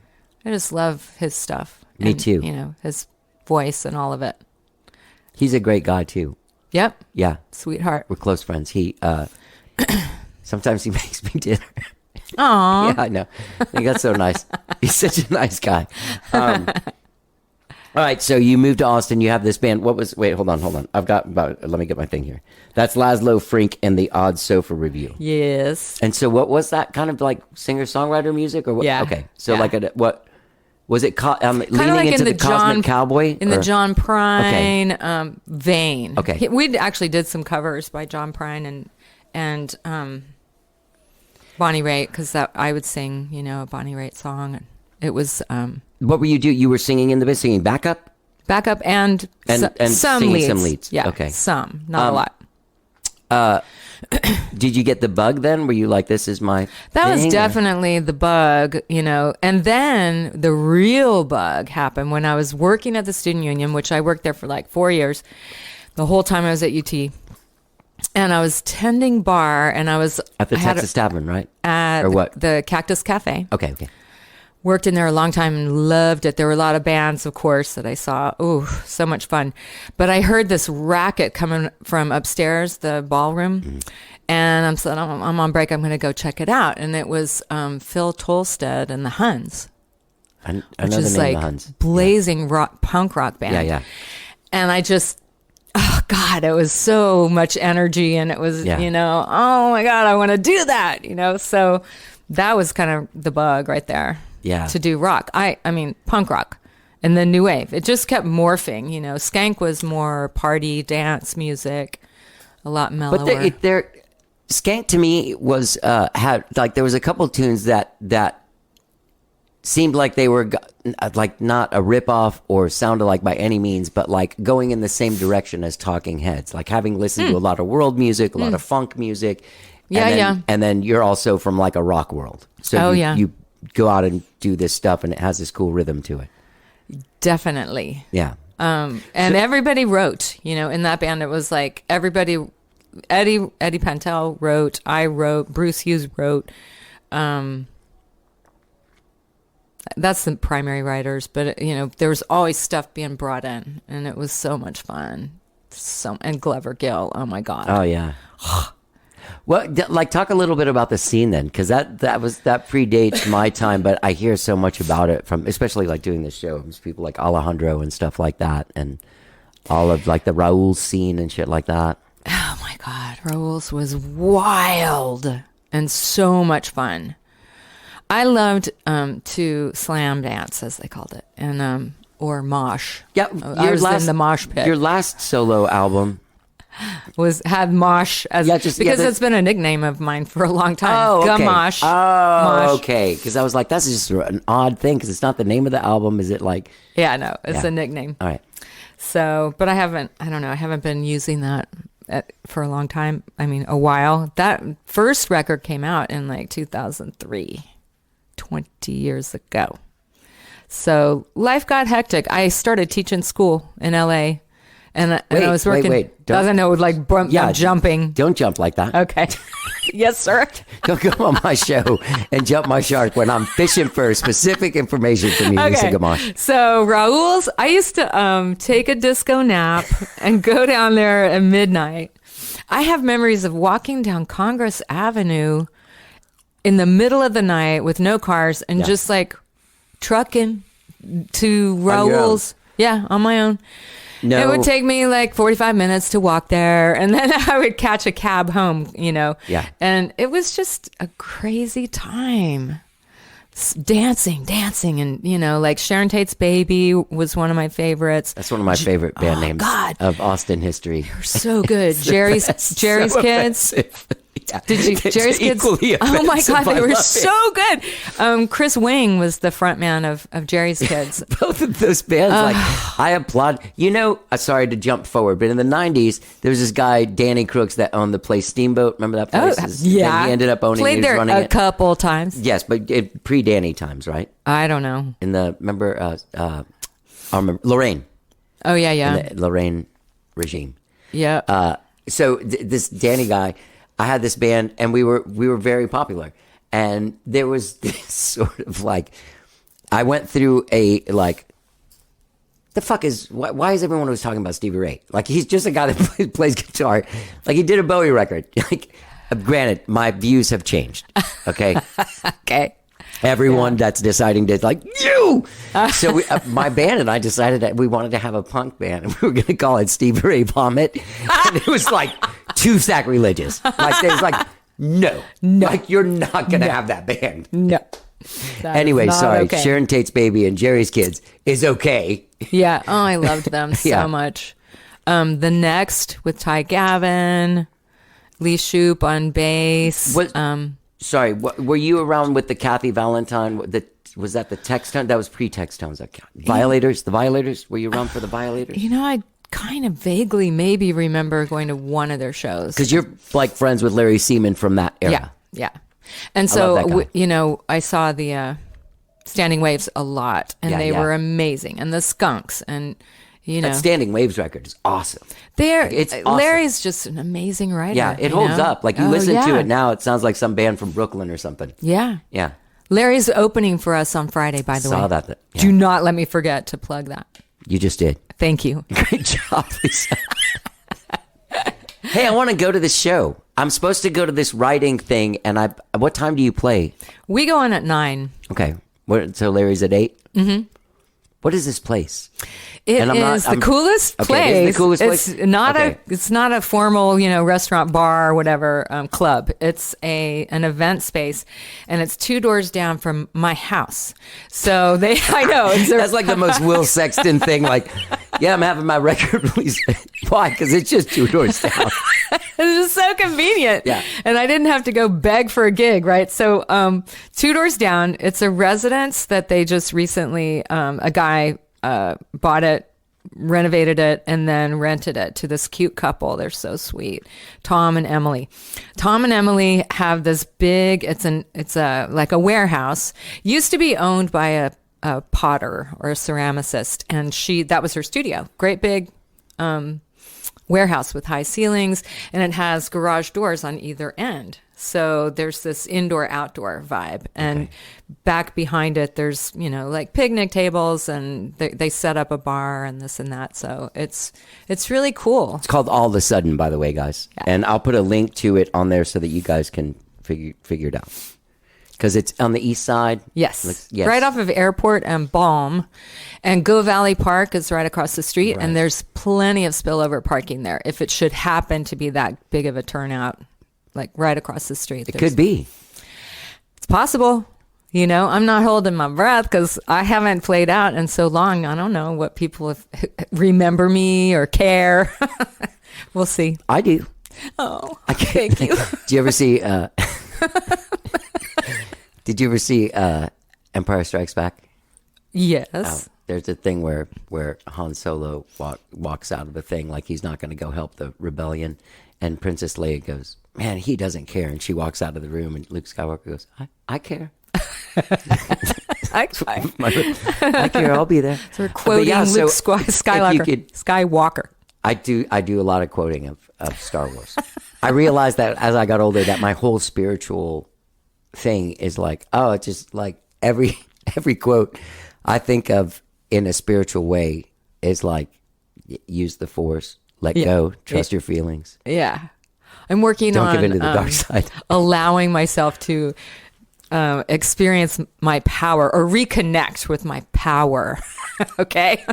S5: I just love his stuff.
S1: Me
S5: And,
S1: too.
S5: You know, his voice and all of it.
S1: He's a great guy too.
S5: Yep.
S1: Yeah.
S5: Sweetheart.
S1: We're close friends. He sometimes he makes me dinner.
S5: Aw.
S1: Yeah, I know. He got so nice. He's such a nice guy. All right, so you moved to Austin. You have this band. Wait, hold on. Let me get my thing here. That's Laszlo Frink and the Odd Sofa Review.
S5: Yes.
S1: And so what was that, kind of like singer-songwriter music or what?
S5: Yeah.
S1: Okay, so
S5: Yeah.
S1: like what was it leaning
S5: like
S1: into
S5: in
S1: the Cosmic Cowboy?
S5: In the
S1: or-
S5: John Prine vein.
S1: Okay.
S5: We actually did some covers by John Prine and Bonnie Raitt, because I would sing, you know, a Bonnie Raitt song. And it was
S1: What were you do? You were singing in the band, singing backup?
S5: backup and some
S1: singing
S5: leads.
S1: some leads.
S5: Yeah,
S1: Okay.
S5: some, not a lot.
S1: Did you get the bug then? Were you like, this is my
S5: That was
S1: thing, or-
S5: definitely the bug, you know. And then the real bug happened when I was working at the Student Union, which I worked there for like 4 years, the whole time I was at UT. And I was tending bar, and
S1: At the Texas Tavern, right?
S5: at
S1: Or what?
S5: the Cactus Cafe.
S1: Okay.
S5: Worked in there a long time and loved it. There were a lot of bands, of course, that I saw. Ooh, so much fun. But I heard this racket coming from upstairs, the ballroom.
S1: Mm-hmm.
S5: And I'm on break. I'm going to go check it out. And it was Phil Tolstead and the Huns,
S1: I know
S5: which
S1: the
S5: is
S1: name
S5: like
S1: of the Huns.
S5: blazing punk rock band.
S1: Yeah.
S5: And I just, oh God, it was so much energy. And it was,
S1: Yeah.
S5: you know, oh my God, I want to do that, you know. So that was kind of the bug right there.
S1: Yeah.
S5: To do rock. I mean, punk rock. And then new wave. It just kept morphing, you know. Skank was more party, dance music, a lot mellower.
S1: But Skank to me was had like there was a couple tunes that seemed like they were like not a ripoff or sounded like by any means, but like going in the same direction as Talking Heads. Like having listened to a lot of world music, a lot of funk music.
S5: Yeah.
S1: And then you're also from like a rock world. So you go out and do this stuff, and it has this cool rhythm to it.
S5: Definitely.
S1: Yeah.
S5: And everybody wrote, you know, in that band. It was like everybody, Eddie Pantel wrote, I wrote, Bruce Hughes wrote. That's the primary writers, but you know, there was always stuff being brought in, and it was so much fun. And Glover Gill, oh my God.
S1: Oh yeah. Well, like talk a little bit about the scene then, because that predates my time, but I hear so much about it from, especially like doing this show, from people like Alejandro and stuff like that, and all of like the Raul scene and shit like that.
S5: Oh my God, Raul's was wild and so much fun. I loved to slam dance, as they called it, and or mosh.
S1: Yeah,
S5: I was in the mosh pit.
S1: Your last solo album
S5: had mosh as because it's been a nickname of mine for a long time.
S1: Oh, okay.
S5: Gamache.
S1: Oh, okay. Because I was like, that's just an odd thing because it's not the name of the album. Is it like?
S5: Yeah, no, it's a nickname.
S1: All right.
S5: So, but I haven't been using that for a long time. I mean, a while. That first record came out in like 2003, 20 years ago. So life got hectic. I started teaching school in LA. And I was working.
S1: Wait.
S5: Doesn't know, like jumping.
S1: Don't jump like that.
S5: Okay. Yes, sir.
S1: Don't come on my show and jump my shark when I'm fishing for specific information from you, Lisa Gamache.
S5: So Raul's, I used to take a disco nap and go down there at midnight. I have memories of walking down Congress Avenue in the middle of the night with no cars and just like trucking to
S1: On your own.
S5: Raoul's. Yeah, on my own.
S1: No.
S5: It would take me like 45 minutes to walk there, and then I would catch a cab home,
S1: Yeah.
S5: And it was just a crazy time. Dancing, and like Sharon Tate's Baby was one of my favorites.
S1: That's one of my favorite band names
S5: God.
S1: of Austin history.
S5: They're so good. Jerry's Kids.
S1: Yeah.
S5: Did you
S1: It's
S5: Jerry's Kids?
S1: equally
S5: Oh my
S1: offensive.
S5: God,
S1: I
S5: they were
S1: love it.
S5: so good. Chris Wing was the front man of Jerry's Kids.
S1: Both of those bands, I applaud. Sorry to jump forward, but in the 90s, there was this guy, Danny Crooks, that owned the place Steamboat. Remember that place?
S5: Yeah.
S1: He ended up owning it. He
S5: Played
S1: was
S5: there
S1: running
S5: a
S1: it.
S5: couple times.
S1: Yes, but pre-Danny times, right?
S5: I don't know.
S1: In the, I remember Lorraine.
S5: Oh, yeah.
S1: In the Lorraine regime.
S5: Yeah.
S1: So this Danny guy, I had this band, and we were very popular. And there was this sort of I went through the fuck is, why is everyone always talking about Stevie Ray? He's just a guy that plays guitar. He did a Bowie record. Granted, my views have changed. Okay.
S5: Okay.
S1: Everyone that's deciding to you. So my band and I decided that we wanted to have a punk band, and we were going to call it Stevie Ray Vomit. And it was too sacrilegious. They was no, you're not going to have that band.
S5: No. That is
S1: Anyway,
S5: not
S1: sorry.
S5: okay.
S1: Sharon Tate's Baby and Jerry's Kids is okay.
S5: Yeah. Oh, I loved them
S1: Yeah.
S5: so much. The Next with Ty Gavin, Lee Shoup on bass.
S1: Sorry, were you around with the Kathy Valentine? Was that the Textones? That was pre-Textones. Violators? The Violators? Were you around for the Violators?
S5: I kind of vaguely maybe remember going to one of their shows.
S1: Because you're friends with Larry Seaman from that era.
S5: Yeah. And
S1: I love
S5: so,
S1: that guy.
S5: I saw the Standing Waves a lot, and they
S1: Yeah.
S5: were amazing. And the Skunks, and,
S1: That Standing Waves record is awesome.
S5: it's
S1: awesome.
S5: Larry's just an amazing writer.
S1: Yeah, it holds up. You
S5: Oh,
S1: listen to
S5: yeah.
S1: it now, it sounds like some band from Brooklyn or something.
S5: Yeah.
S1: Yeah.
S5: Larry's opening for us on Friday, by the way.
S1: Saw that. Yeah.
S5: Do not let me forget to plug that.
S1: You just did.
S5: Thank you.
S1: Great job, Lisa. Hey, I want to go to this show. I'm supposed to go to this writing thing, and what time do you play?
S5: We go on at 9.
S1: Okay. So Larry's at 8? Mm-hmm. What is this place?
S5: It
S1: And
S5: is the coolest place.
S1: Okay, it's the coolest place? Okay.
S5: It's not a formal, restaurant, bar, whatever, club. It's an event space, and it's 2 doors down from my house. So I know.
S1: That's the most Will Sexton thing. Yeah, I'm having my record release. Why? Because it's just 2 doors down.
S5: It's just so convenient.
S1: Yeah.
S5: And I didn't have to go beg for a gig, right? So 2 doors down, it's a residence that they just recently, a guy bought it, renovated it, and then rented it to this cute couple. They're so sweet. Tom and Emily. Tom and Emily have this big, it's a warehouse. Used to be owned by a potter or a ceramicist, and that was her studio. Great big warehouse with high ceilings, and it has garage doors on either end. So there's this indoor-outdoor vibe, and back behind it, there's picnic tables, and they set up a bar and this and that. So it's really cool.
S1: It's called All of a Sudden, by the way, guys.
S5: Yeah.
S1: And I'll put a link to it on there so that you guys can figure it out. Because it's on the east side.
S5: Yes.
S1: Yes.
S5: Right off of Airport and Balm. And Go Valley Park is right across the street,
S1: Right.
S5: and there's plenty of spillover parking there if it should happen to be that big of a turnout, right across the street.
S1: It could be.
S5: It's possible. I'm not holding my breath because I haven't played out in so long. I don't know what people remember me or care. We'll see.
S1: I do.
S5: Oh,
S1: Thank you. Do you ever see... Did you ever see Empire Strikes Back?
S5: Yes.
S1: There's a thing where Han Solo walks out of the thing like he's not going to go help the rebellion, and Princess Leia goes, "Man, he doesn't care," and she walks out of the room, and Luke Skywalker goes, "I care."
S5: I
S1: care. I'll be there.
S5: So we're quoting Luke Skywalker.
S1: I do a lot of quoting of Star Wars. I realized that as I got older, that my whole spiritual thing is it's just every quote I think of in a spiritual way is use the force, let go, trust your feelings.
S5: Yeah. I'm working
S1: Don't
S5: on
S1: give in to the dark side.
S5: allowing myself to experience my power or reconnect with my power. Okay.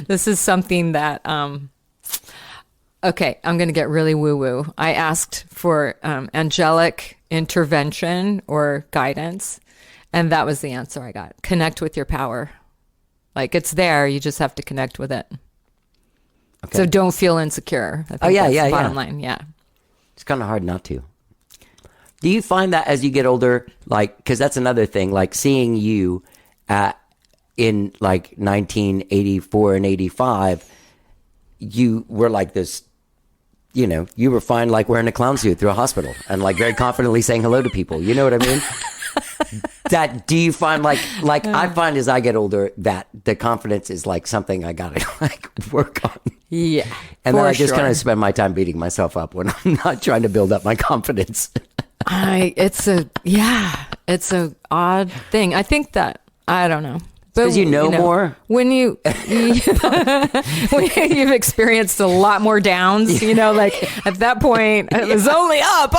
S5: This is something that, okay, I'm going to get really woo woo. I asked for angelic intervention or guidance, and that was the answer I got. Connect with your power. Like, it's there. You just have to connect with it.
S1: Okay.
S5: So don't feel insecure. I think
S1: yeah,
S5: that's
S1: yeah,
S5: the bottom
S1: yeah.
S5: line. Yeah.
S1: It's kind of hard not to. Do you find that as you get older, like, because that's another thing, like seeing you in like 1984 and 85, you were like this, you know, you were fine like wearing a clown suit through a hospital and like very confidently saying hello to people. You know what I mean? That do you find like I find as I get older that the confidence is like something I gotta like work on.
S5: Yeah.
S1: And then
S5: for
S1: I just
S5: sure.
S1: kind of spend my time beating myself up when I'm not trying to build up my confidence.
S5: It's a odd thing. I think that, I don't know.
S1: Because you know more?
S5: When when you've experienced a lot more downs, you know, like at that point it was only up.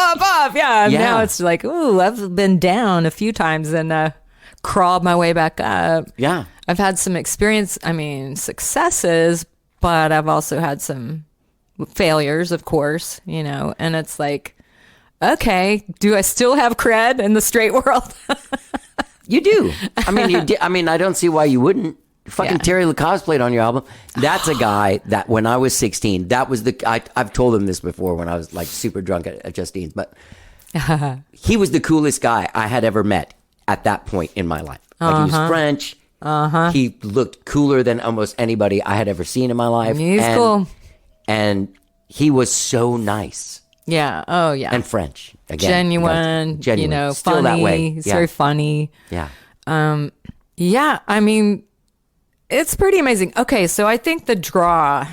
S5: Yeah. And now it's like, ooh, I've been down a few times and crawled my way back up.
S1: Yeah.
S5: I've had some successes, but I've also had some failures, of course, you know, and it's like, okay, do I still have cred in the straight world?
S1: You do. I mean, I don't see why you wouldn't. Fucking
S5: Yeah.
S1: Terry Lacoste played on your album. That's a guy that when I was 16, that was I've told him this before when I was like super drunk at Justine's, but he was the coolest guy I had ever met at that point in my life. Like he was French. He looked cooler than almost anybody I had ever seen in my life.
S5: He's cool.
S1: And he was so nice.
S5: Yeah. Oh, yeah.
S1: And French. Again,
S5: Genuine, you know,
S1: Still
S5: funny.
S1: that way.
S5: He's
S1: Yeah.
S5: very funny.
S1: Yeah.
S5: Yeah, I mean, it's pretty amazing. Okay, so I think the draw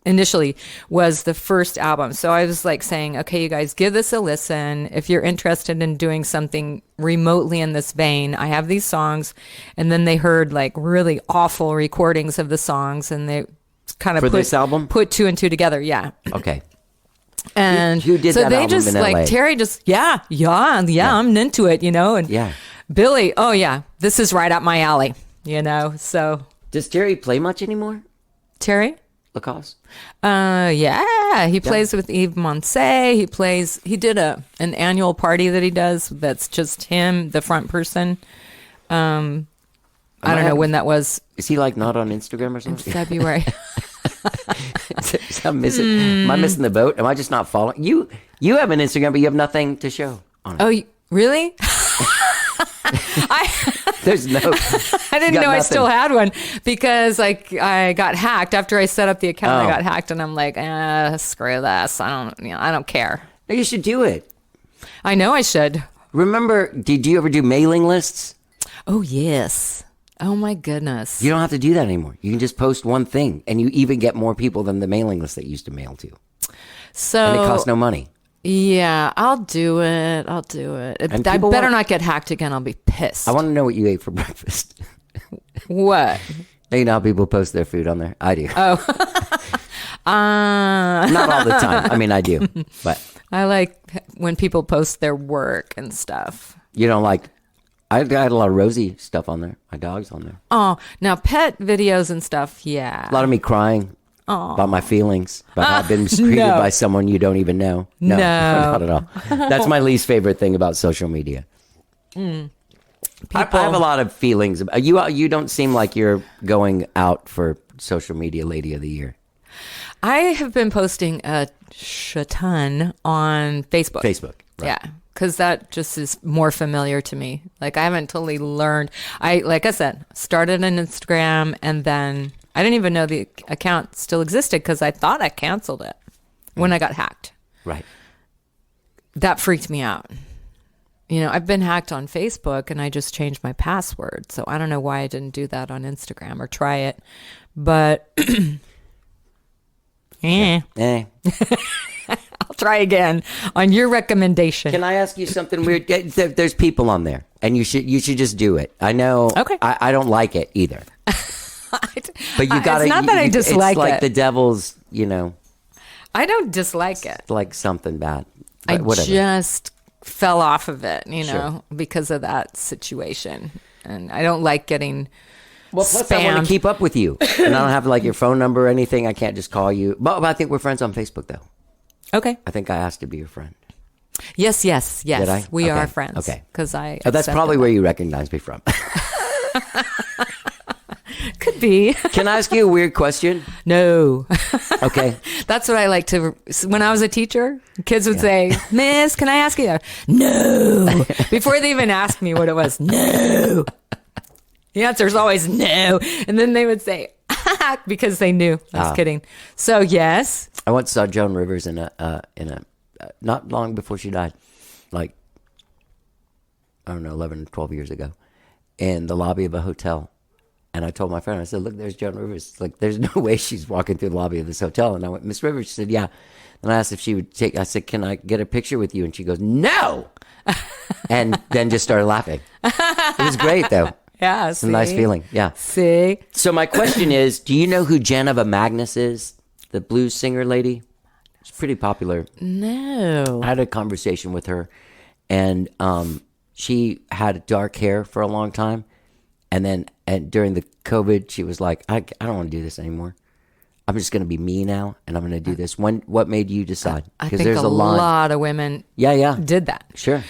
S5: initially was the first album. So I was like saying, okay, you guys, give this a listen. If you're interested in doing something remotely in this vein, I have these songs. And then they heard like really awful recordings of the songs, and they kind of
S1: For this album?
S5: put two and two together. Yeah.
S1: Okay.
S5: And
S1: Who did
S5: so
S1: that
S5: they
S1: album
S5: just
S1: in LA?
S5: like Terry just I'm into it, you know. And
S1: Yeah.
S5: Billy, oh yeah, this is right up my alley, you know. So
S1: Does Terry play much anymore?
S5: Terry,
S1: Lacoste?
S5: yeah, he plays with Yves Montse. He did an annual party that he does that's just him, the front person. I don't know when that was.
S1: Is he like not on Instagram or something?
S5: February.
S1: Am I missing the boat? Am I just not following you? You have an Instagram, but you have nothing to show on it.
S5: Oh, really?
S1: There's no.
S5: I didn't know I still had one because like I got hacked after I set up the account.
S1: Oh.
S5: I got hacked, and I'm like, screw this. I don't care.
S1: You should do it.
S5: I know I should.
S1: Remember? Did you ever do mailing lists?
S5: Oh yes. Oh my goodness.
S1: You don't have to do that anymore. You can just post one thing, and you even get more people than the mailing list that you used to mail to,
S5: So
S1: and it costs no money.
S5: yeah, I'll do it. I
S1: And
S5: better
S1: people
S5: not get hacked again. I'll be pissed.
S1: I want to know what you ate for breakfast.
S5: What?
S1: You know how people post their food on there? I do.
S5: Oh.
S1: Not all the time. I mean, I do, but
S5: I like when people post their work and stuff.
S1: you don't like. I got a lot of Rosie stuff on there. My dog's on there.
S5: Oh, now pet videos and stuff. Yeah.
S1: A lot of me crying about my feelings, about how I've been mistreated
S5: No.
S1: by someone you don't even know. No, not at all. That's my least favorite thing about social media. I have a lot of feelings about you. You don't seem like you're going out for social media lady of the year.
S5: I have been posting a ton on Facebook.
S1: Facebook, right.
S5: Yeah. Because that just is more familiar to me. Like I haven't totally learned. Like I said, started an Instagram and then I didn't even know the account still existed because I thought I canceled it when I got hacked.
S1: Right.
S5: That freaked me out. You know, I've been hacked on Facebook and I just changed my password. So I don't know why I didn't do that on Instagram or try it. But I'll try again on your recommendation.
S1: Can I ask you something weird? There's people on there, and you should just do it. I know.
S5: Okay.
S1: I don't like it either. But you got to.
S5: It's not that I dislike
S1: It's like
S5: it.
S1: the devil's. You know,
S5: I don't dislike it.
S1: like something bad.
S5: I
S1: But whatever.
S5: just fell off of it, you know, because of that situation. And I don't like getting
S1: Well, plus I want
S5: spammed.
S1: to keep up with you. And I don't have like your phone number or anything. I can't just call you. But I think we're friends on Facebook, though.
S5: Okay.
S1: I think I asked to be your friend.
S5: Yes.
S1: Did I?
S5: We are
S1: Okay.
S5: friends.
S1: Okay.
S5: Because I.
S1: Oh, that's
S5: accepted
S1: probably
S5: that.
S1: where you recognize me from.
S5: Could be.
S1: Can I ask you a weird question?
S5: No.
S1: Okay.
S5: That's what I like to. When I was a teacher, kids would say, "Miss, can I ask you?" No. Before they even asked me what it was. No. The answer is always no, and then they would say because they knew I was kidding. So yes.
S1: I once saw Joan Rivers in a not long before she died, like, I don't know, 11, 12 years ago, in the lobby of a hotel. And I told my friend, I said, look, there's Joan Rivers. Like, there's no way she's walking through the lobby of this hotel. And I went, Miss Rivers? She said, yeah. And I asked if she would take, I said, can I get a picture with you? And she goes, no! And then just started laughing. It was great, though.
S5: Yeah.
S1: It's a nice feeling. Yeah.
S5: See.
S1: So my question is, do you know who Janova Magnus is? The blues singer lady? She's pretty popular.
S5: No.
S1: I had a conversation with her, and she had dark hair for a long time. And then during the COVID, she was like, I don't want to do this anymore. I'm just going to be me now, and I'm going to do this. What made you decide?
S5: I think a lot of women
S1: Yeah.
S5: did that.
S1: Sure.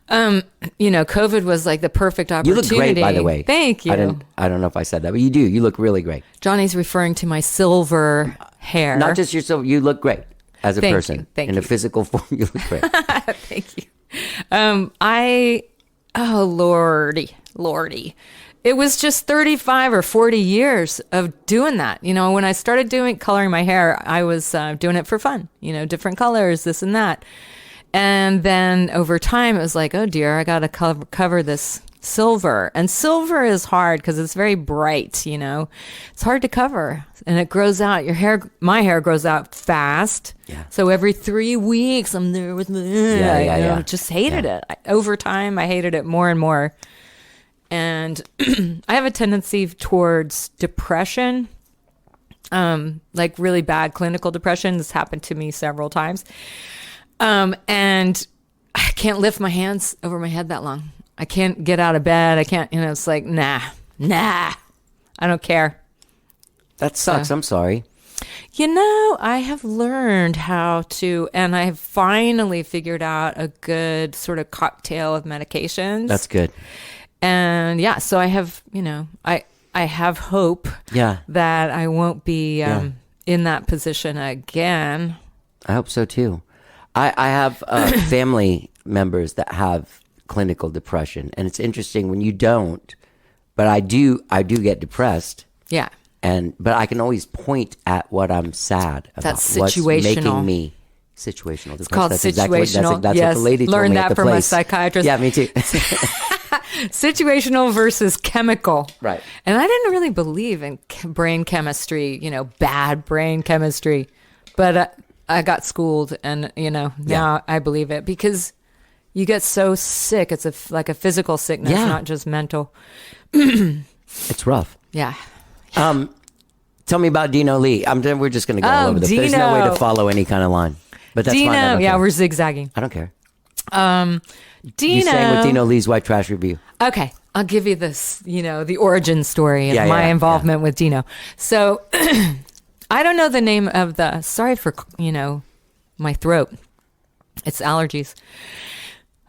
S5: COVID was like the perfect
S1: You
S5: opportunity.
S1: look great, by the way.
S5: Thank you.
S1: I don't know if I said that, but you do. You look really great.
S5: Johnny's referring to my silver hair.
S1: Not just yourself. You look great as a
S5: Thank
S1: person.
S5: you. Thank
S1: in
S5: you.
S1: a physical form, you look great.
S5: Thank you. Lordy. It was just 35 or 40 years of doing that. You know, when I started coloring my hair, I was doing it for fun, different colors, this and that. And then over time, it was like, oh dear, I got to cover this silver. And silver is hard because it's very bright, It's hard to cover. And it grows out. My hair grows out fast.
S1: Yeah.
S5: So every 3 weeks, I'm there with
S1: Yeah.
S5: just hated it. Over time, I hated it more and more. And I have a tendency towards depression, like really bad clinical depression. This happened to me several times. And I can't lift my hands over my head that long. I can't get out of bed. I can't, it's like, nah, I don't care.
S1: That sucks. I'm sorry.
S5: I have learned how to, and I have finally figured out a good sort of cocktail of medications.
S1: That's good.
S5: And yeah, so I have, I have hope that I won't be in that position again.
S1: I hope so too. I have family members that have clinical depression, and it's interesting when you don't, but I do get depressed.
S5: Yeah.
S1: But I can always point at what I'm sad about.
S5: That's
S1: what's
S5: situational.
S1: making me situational.
S5: It's called
S1: That's exactly,
S5: situational.
S1: that's
S5: Yes,
S1: what the lady told
S5: learned
S1: me
S5: that
S1: at the
S5: from a
S1: place.
S5: psychiatrist.
S1: Yeah, me too.
S5: Situational versus chemical.
S1: Right.
S5: And I didn't really believe in brain chemistry, bad brain chemistry. But I got schooled, and, now I believe it because you get so sick. It's like a physical sickness, not just mental.
S1: It's rough.
S5: Yeah.
S1: Tell me about Dino Lee. We're just going to go all over this. There's no way to
S5: Dino.
S1: follow any kind of line. But that's
S5: Dino.
S1: fine. I don't care.
S5: We're zigzagging.
S1: I don't care.
S5: Dino.
S1: You sang with Dino Lee's White Trash Review.
S5: Okay, I'll give you this, the origin story of
S1: Yeah,
S5: my
S1: yeah,
S5: involvement with Dino. So, I don't know the name of sorry for, my throat. It's allergies.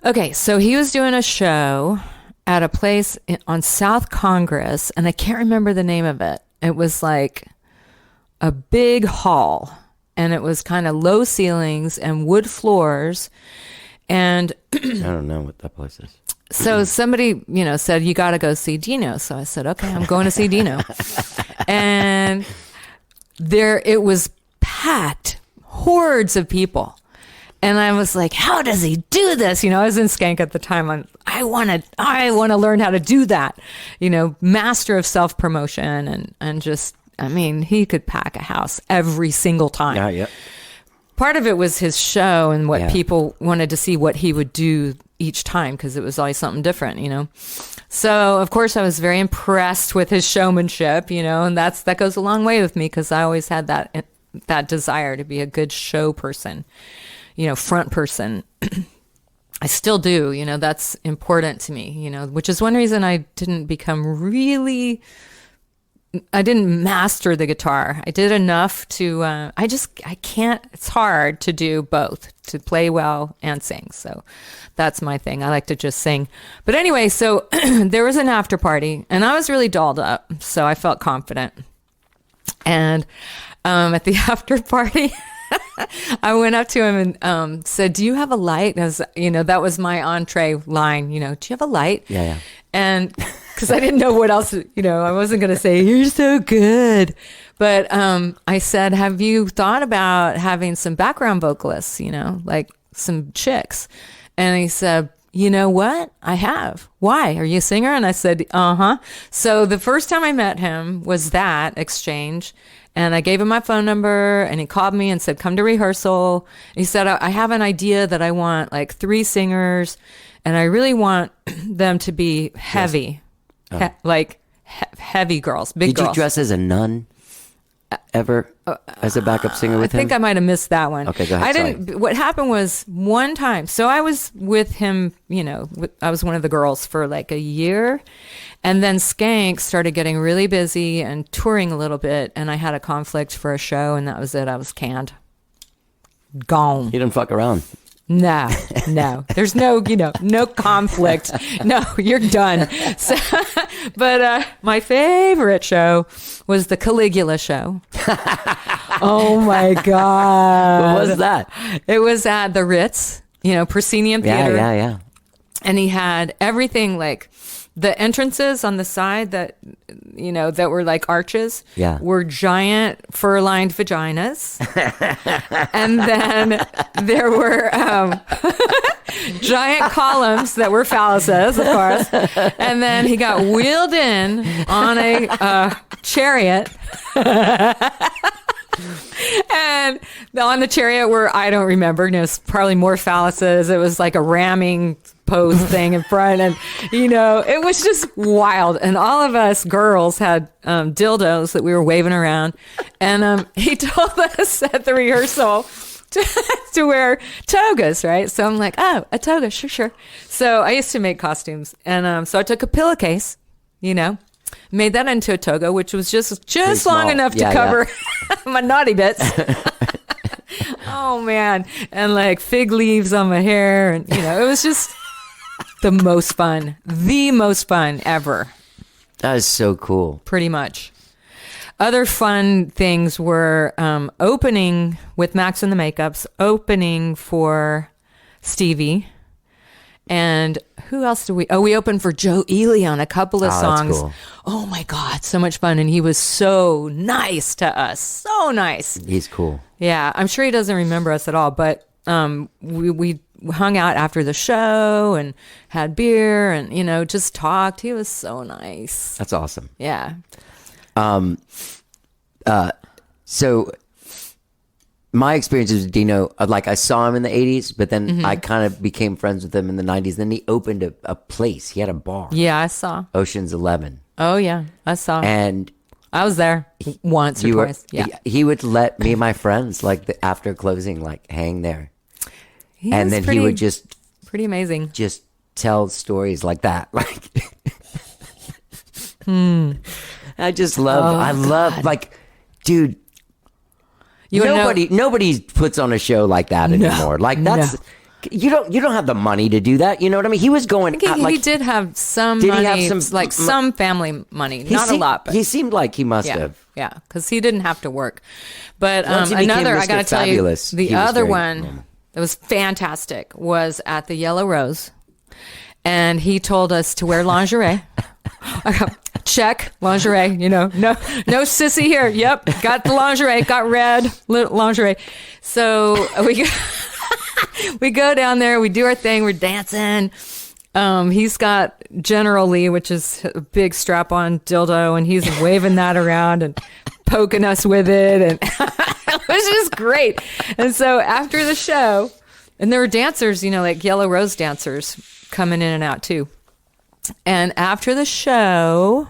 S5: Okay, so he was doing a show at a place on South Congress, and I can't remember the name of it. It was like a big hall, and it was kind of low ceilings and wood floors. And
S1: I don't know what that place is.
S5: so somebody, said, you got to go see Dino. So I said, okay, I'm going to see Dino. And it was packed, hordes of people. And I was like, how does he do this? I was in Skank at the time. I want to learn how to do that. Master of self-promotion and just, he could pack a house every single time.
S1: Yeah, yeah.
S5: Part of it was his show and what people wanted to see what he would do each time because it was always something different, So, of course, I was very impressed with his showmanship, and that goes a long way with me because I always had that desire to be a good show person, front person. I still do, that's important to me, which is one reason I didn't master the guitar. I did enough to, I can't, it's hard to do both, to play well and sing. So that's my thing. I like to just sing. But anyway, so there was an after party and I was really dolled up. So I felt confident. And at the after party, I went up to him and said, "Do you have a light?" And that was my entree line. Do you have a light?
S1: Yeah.
S5: And because I didn't know what else, I wasn't going to say, "You're so good." But I said, "Have you thought about having some background vocalists, like some chicks?" And he said, "You know what? I have. Why? Are you a singer?" And I said, "Uh-huh." So the first time I met him was that exchange. And I gave him my phone number and he called me and said, "Come to rehearsal." And he said, I have an idea that I want like 3 singers and I really want them to be heavy, heavy girls, big girls.
S1: Did you dress as a nun ever as a backup singer with him?
S5: I think I might have missed that one.
S1: Okay, go ahead.
S5: I didn't. What happened was one time. So I was with him. I was one of the girls for like a year, and then Skank started getting really busy and touring a little bit, and I had a conflict for a show, and that was it. I was canned, gone.
S1: You didn't fuck around.
S5: No. There's no, no conflict. No, you're done. So, but my favorite show was the Caligula show. Oh my God.
S1: What was that?
S5: It was at the Ritz, Proscenium Theater.
S1: Yeah.
S5: And he had everything like the entrances on the side that were like arches were giant fur-lined vaginas. And then there were giant columns that were phalluses, of course. And then he got wheeled in on a chariot. And on the chariot were, I don't remember, probably more phalluses. It was like a ramming pose thing in front. And, it was just wild. And all of us girls had dildos that we were waving around. And he told us at the rehearsal to wear togas, right? So I'm like, oh, a toga, sure. So I used to make costumes. And so I took a pillowcase, made that into a toga, which was just long enough to cover my naughty bits. Oh man. And like fig leaves on my hair. And it was just the most fun ever.
S1: That is so cool.
S5: Pretty much. Other fun things were opening with Max and the Makeups, opening for Stevie. And who else did we opened for Joe Ely on a couple of songs.
S1: That's cool.
S5: Oh my God, so much fun. And he was so nice to us. So nice.
S1: He's cool.
S5: Yeah, I'm sure he doesn't remember us at all, but we hung out after the show and had beer and, just talked. He was so nice.
S1: That's awesome.
S5: Yeah.
S1: So my experience with Dino, like I saw him in the 80s, but then I kind of became friends with him in the 90s. Then he opened a place. He had a bar.
S5: Yeah, I saw.
S1: Ocean's 11.
S5: Oh, yeah, I saw.
S1: And
S5: I was there once or twice. Yeah.
S1: He would let me and my friends, after closing, hang there. And then he would just...
S5: Pretty amazing.
S1: Just tell stories like that. I just love, dude... Nobody puts on a show like that anymore. You don't have the money to do that. You know what I mean? He was going.
S5: He did have some money, some family money, not a lot. But
S1: he seemed like he must have.
S5: Yeah, because he didn't have to work. But
S1: I got
S5: to tell you, the other one that was fantastic was at the Yellow Rose, and he told us to wear lingerie. I go, check, lingerie, no sissy here. Yep, got the lingerie, got red lingerie. So we go down there, we do our thing, we're dancing. He's got General Lee, which is a big strap-on dildo, and he's waving that around and poking us with it, and it was just great. And so after the show, and there were dancers, like Yellow Rose dancers coming in and out too. And after the show,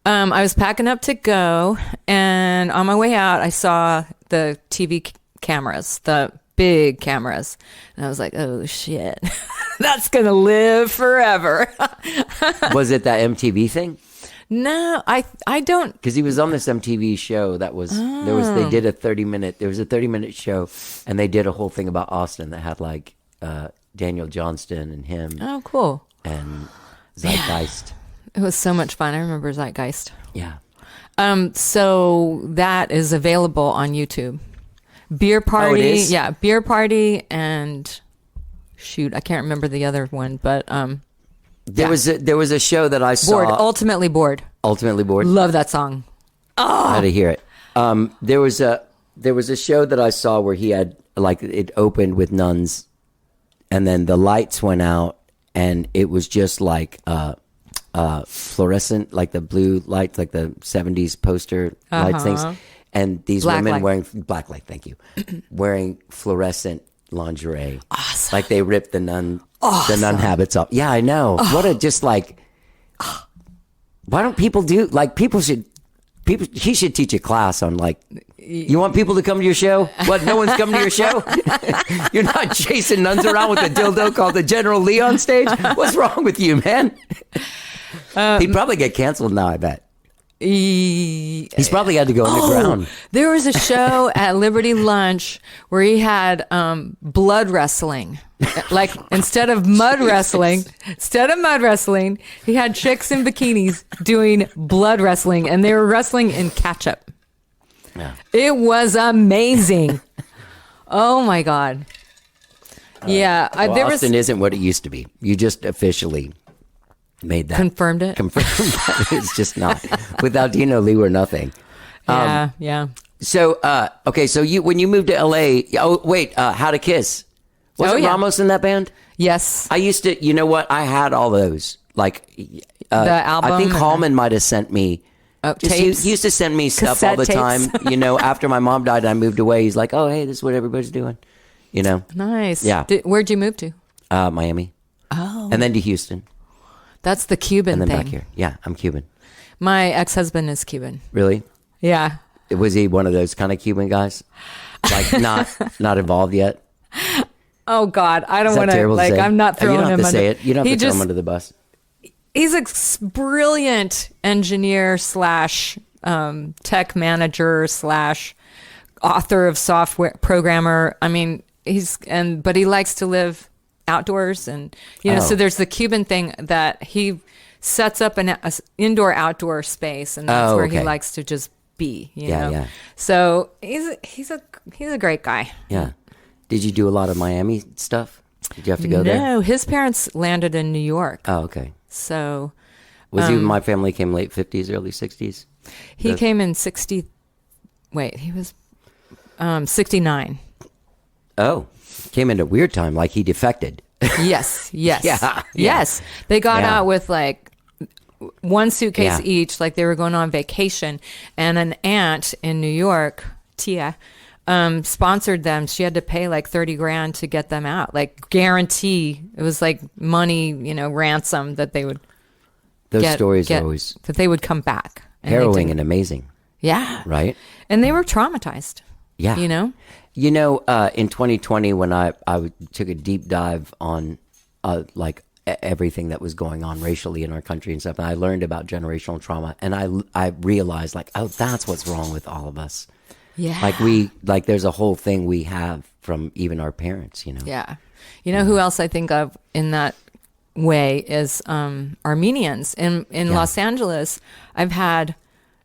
S5: I was packing up to go, and on my way out, I saw the TV cameras, the big cameras. And I was like, oh shit, that's going to live forever.
S1: Was it that MTV thing?
S5: No, I don't.
S1: Because he was on this MTV show that was they did a 30-minute show, and they did a whole thing about Austin that had like Daniel Johnston and him.
S5: Oh, cool.
S1: And Zeitgeist.
S5: It was so much fun. I remember Zeitgeist.
S1: Yeah.
S5: So that is available on YouTube. Beer Party.
S1: Oh, it is?
S5: Yeah, Beer Party and shoot, I can't remember the other one, but
S1: There was a show that I saw.
S5: Bored. Ultimately Bored.
S1: Ultimately Bored.
S5: Love that song.
S1: I had to hear it. There was a show that I saw where he had like it opened with nuns, and then the lights went out, and it was just like fluorescent, like the blue lights, like the 70s poster light things, and these
S5: Black
S1: women
S5: light.
S1: wearing black light. Thank you, wearing fluorescent lingerie.
S5: Awesome.
S1: Like they ripped the nun habits off. Yeah, I know. What a just like. Why don't people do like he should teach a class on like, you want people to come to your show? What, no one's coming to your show? You're not chasing nuns around with a dildo called the General Lee on stage? What's wrong with you, man? He'd probably get canceled now, I bet. He's probably had to go underground.
S5: There was a show at Liberty Lunch where he had blood wrestling. Like instead of mud wrestling, he had chicks in bikinis doing blood wrestling, and they were wrestling in ketchup.
S1: Yeah.
S5: It was amazing. Oh my God. Yeah.
S1: Well, Austin isn't what it used to be. You just officially made that.
S5: Confirmed it.
S1: Confirmed that it's just not. Without Dino Lee, we're nothing.
S5: Yeah.
S1: So, okay, so when you moved to LA, How to Kiss. Wasn't Ramos in that band?
S5: Yes.
S1: I used to, you know what? I had all those. Like,
S5: The album.
S1: I think Hallman might have sent me.
S5: Tapes.
S1: He used to send me stuff all the
S5: Cassette
S1: time. You know, after my mom died and I moved away, he's like, oh, hey, this is what everybody's doing. You know?
S5: Nice.
S1: Yeah.
S5: Where'd you move to?
S1: Miami.
S5: Oh.
S1: And then to Houston.
S5: That's the Cuban
S1: And then
S5: thing.
S1: back here. Yeah, I'm Cuban.
S5: My ex-husband is Cuban.
S1: Really?
S5: Yeah.
S1: Was he one of those kind of Cuban guys? Like not involved yet?
S5: Oh God, I don't
S1: Is that
S5: want to.
S1: terrible to
S5: Like,
S1: say?
S5: I'm not throwing
S1: You don't have
S5: him
S1: to
S5: under.
S1: say it. You don't have
S5: He
S1: to throw him
S5: just-
S1: under the bus.
S5: He's a brilliant engineer / tech manager / author of software programmer. I mean, but he likes to live outdoors, and so there's the Cuban thing that he sets up an indoor outdoor space, and that's where he likes to just be. You know?
S1: Yeah.
S5: So he's a great guy.
S1: Yeah. Did you do a lot of Miami stuff? Did you have to go there?
S5: No, his parents landed in New York.
S1: Oh, okay.
S5: So
S1: Was he? My family came late 50s, early 60s.
S5: he came in 60. Wait, he was 69.
S1: Oh, came in a weird time, like he defected.
S5: Yes.
S1: Yeah.
S5: Yes. They got
S1: Yeah.
S5: out with like one suitcase
S1: Yeah.
S5: each, like they were going on vacation, and an aunt in New York, Tia, sponsored them. She had to pay like 30 grand to get them out, like guarantee. It was like money, ransom that they would
S1: Those
S5: get,
S1: stories are always
S5: that they would come back. And they
S1: harrowing
S5: didn't.
S1: and amazing,
S5: Yeah.
S1: right?
S5: And they were traumatized.
S1: Yeah. In 2020, when I took a deep dive on everything that was going on racially in our country and stuff, and I learned about generational trauma, and I realized like, oh, that's what's wrong with all of us.
S5: Yeah.
S1: Like there's a whole thing we have from even our parents,
S5: Yeah. You know who else I think of in that way is Armenians. In Los Angeles, I've had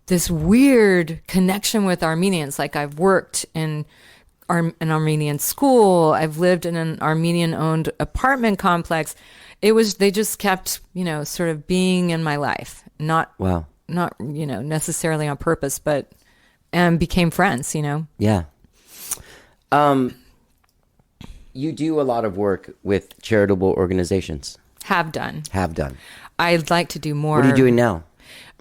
S5: this weird connection with Armenians. Like I've worked in an Armenian school. I've lived in an Armenian-owned apartment complex. They just kept, sort of being in my life. Not necessarily on purpose, and became friends,
S1: Yeah. You do a lot of work with charitable organizations.
S5: Have done. I'd like to do more.
S1: What are you doing now?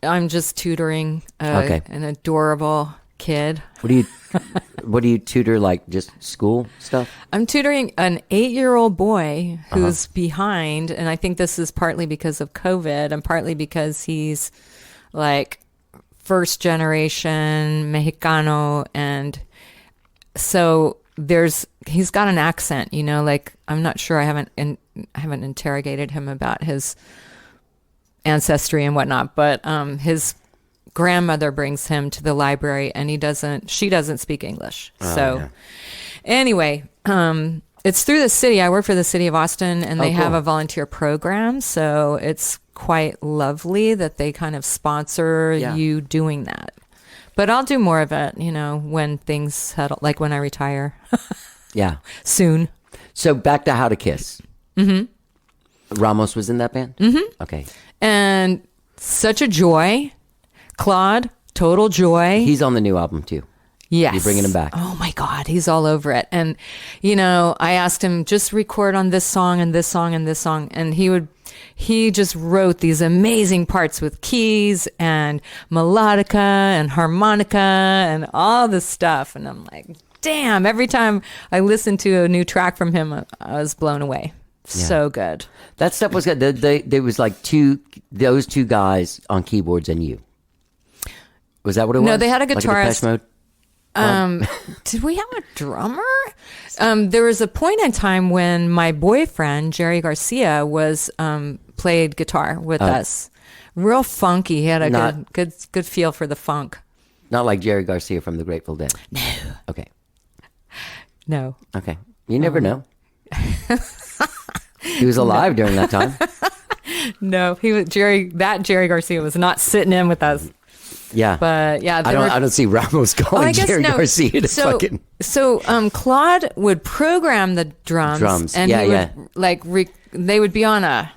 S5: I'm just tutoring an adorable kid.
S1: What do you tutor, like just school stuff?
S5: I'm tutoring an 8-year-old boy who's behind, and I think this is partly because of COVID and partly because he's like first generation Mexicano, and so he's got an accent, like I'm not sure. I haven't interrogated him about his ancestry and whatnot, but his grandmother brings him to the library, and she doesn't speak English. Anyway, it's through the city. I work for the city of Austin, and they have a volunteer program, so it's quite lovely that they kind of sponsor you doing that. But I'll do more of it, when things settle, like when I retire.
S1: Yeah.
S5: Soon.
S1: So back to How to Kiss. Mm-hmm. Ramos was in that band? Mm-hmm. Okay.
S5: And such a joy. Claude, total joy.
S1: He's on the new album too.
S5: Yes.
S1: You're bringing him back.
S5: Oh my God. He's all over it. And, I asked him, just record on this song and this song and this song. And he just wrote these amazing parts with keys and melodica and harmonica and all this stuff. And I'm like, damn, every time I listened to a new track from him, I was blown away. So good. That
S1: stuff was good. There was like those two guys on keyboards and you. Was that what it was?
S5: No, they had a guitarist.
S1: Like a Depeche Mode?
S5: Did we have a drummer? There was a point in time when my boyfriend, Jerry Garcia, played guitar with us. Real funky. He had a good feel for the funk.
S1: Not like Jerry Garcia from the Grateful Dead.
S5: No.
S1: Okay.
S5: No.
S1: Okay. You never know. He was alive during that time.
S5: No, Jerry Garcia was not sitting in with us.
S1: Yeah,
S5: but yeah,
S1: I don't see Ramos calling Jerry Garcia to fucking.
S5: So Claude would program the drums, and he would they would be on a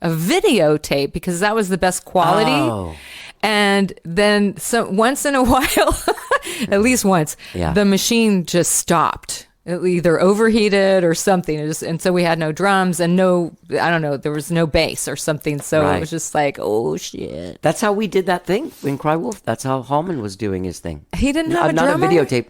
S5: videotape because that was the best quality.
S1: Oh.
S5: And then once in a while, at least once, the machine just stopped. It either overheated or something. And so we had no drums and there was no bass or something. So it was just like, oh shit.
S1: That's how we did that thing in Cry Wolf. That's how Hallman was doing his thing.
S5: He didn't have a drummer?
S1: Not a videotape.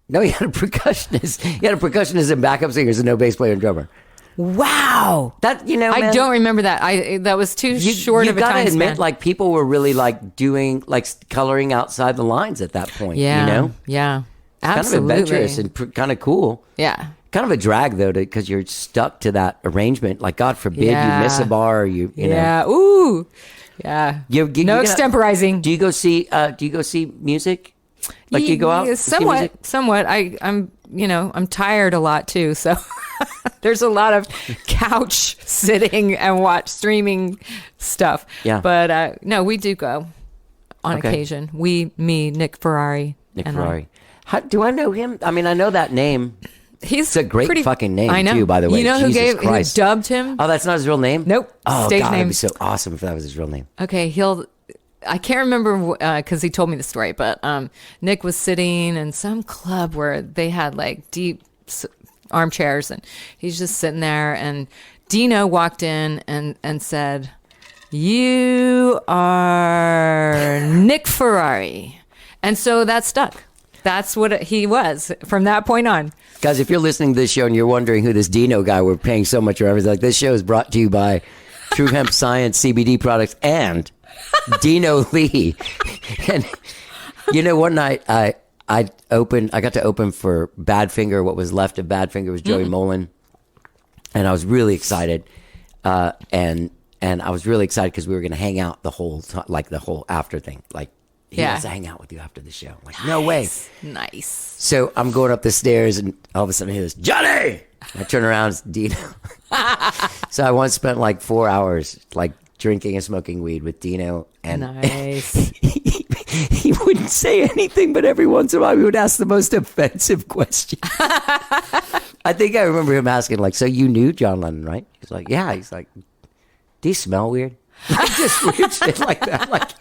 S1: No, he had a percussionist. He had a percussionist and backup singers and no bass player and drummer.
S5: Wow.
S1: That,
S5: I don't remember that. That was too short of a time span. You gotta admit,
S1: like, people were really like doing, like, coloring outside the lines at that point.
S5: Yeah. Yeah. Absolutely.
S1: Kind of adventurous and kind of cool.
S5: Yeah.
S1: Kind of a drag, though, because you're stuck to that arrangement. Like, God forbid you miss a bar or you know.
S5: Yeah. Ooh. Yeah. No extemporizing.
S1: Do you go see music? Like, do you go out?
S5: Somewhat. I'm tired a lot, too. So there's a lot of couch sitting and streaming stuff.
S1: Yeah.
S5: But no, we do go on occasion. Nick Ferrari.
S1: Do I know him? I mean, I know that name. It's a great fucking name,
S5: I know.
S1: too, by the way.
S5: You know who dubbed him?
S1: Oh, that's not his real name?
S5: Nope.
S1: Oh,
S5: Stage
S1: God,
S5: name.
S1: it'd be so awesome if that was his real name.
S5: Okay, I can't remember because he told me the story, but Nick was sitting in some club where they had like deep armchairs, and he's just sitting there, and Dino walked in and said, "You are Nick Ferrari," and so that stuck. That's what he was from that point on.
S1: Guys, if you're listening to this show and you're wondering who this Dino guy we're paying so much for, like, this show is brought to you by True Hemp Science CBD products and Dino Lee. And one night I got to open for Badfinger. What was left of Badfinger was Joey Mullen, and I was really excited. And I was really excited because we were going to hang out the whole time, like the whole after thing, like. He wants to hang out with you after the show. I'm like, no way.
S5: Nice.
S1: So I'm going up the stairs, and all of a sudden I hear this, Johnny! I turn around, it's Dino. So I once spent like 4 hours like drinking and smoking weed with Dino. And
S5: nice.
S1: he wouldn't say anything, but every once in a while he would ask the most offensive question. I think I remember him asking, like, so you knew John Lennon, right? He's like, yeah. He's like, do you smell weird? Just weird shit like that.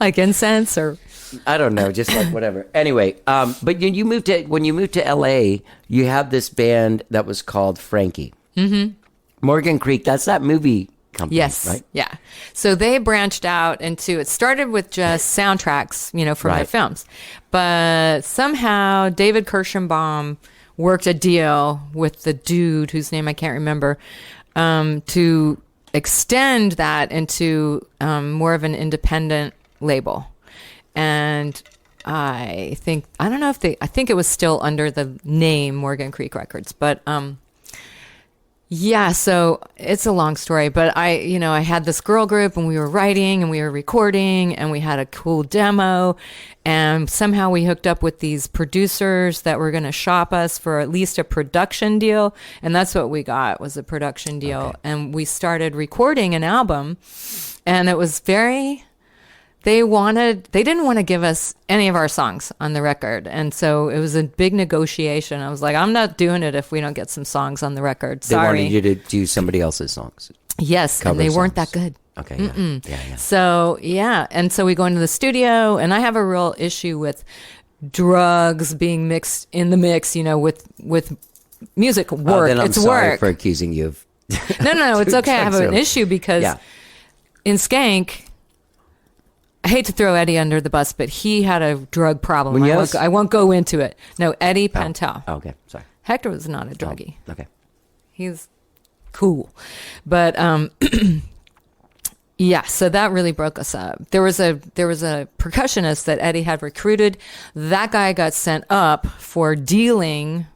S5: Like incense, or
S1: I don't know, just like whatever. Anyway, but when you moved to LA, you have this band that was called Frankie. Mm-hmm. Morgan Creek. That's that movie company.
S5: Yes,
S1: right?
S5: Yeah. So they branched out into. It started with just soundtracks, for their films, but somehow David Kirschenbaum worked a deal with the dude whose name I can't remember to extend that into more of an independent label. And I don't know if I think it was still under the name Morgan Creek Records, but yeah, so it's a long story, but I had this girl group and we were writing and we were recording and we had a cool demo, and somehow we hooked up with these producers that were going to shop us for at least a production deal. And that's what we got, was a production deal. Okay. And we started recording an album, and it was they didn't want to give us any of our songs on the record. And so it was a big negotiation. I was like, I'm not doing it if we don't get some songs on the record. Sorry.
S1: They wanted you to do somebody else's songs.
S5: Yes, and they weren't that good.
S1: Okay, yeah.
S5: So, yeah. And so we go into the studio, and I have a real issue with drugs being mixed in the mix, with music work.
S1: Then I'm
S5: it's
S1: sorry
S5: work.
S1: for accusing you of...
S5: No, it's okay. I have an issue because in Skank... I hate to throw Eddie under the bus, but he had a drug problem. I won't go into it. No, Eddie Pantel.
S1: Oh, okay, sorry.
S5: Hector was not a druggie.
S1: Oh, okay.
S5: He's cool. But yeah, so that really broke us up. There was a percussionist that Eddie had recruited. That guy got sent up for dealing,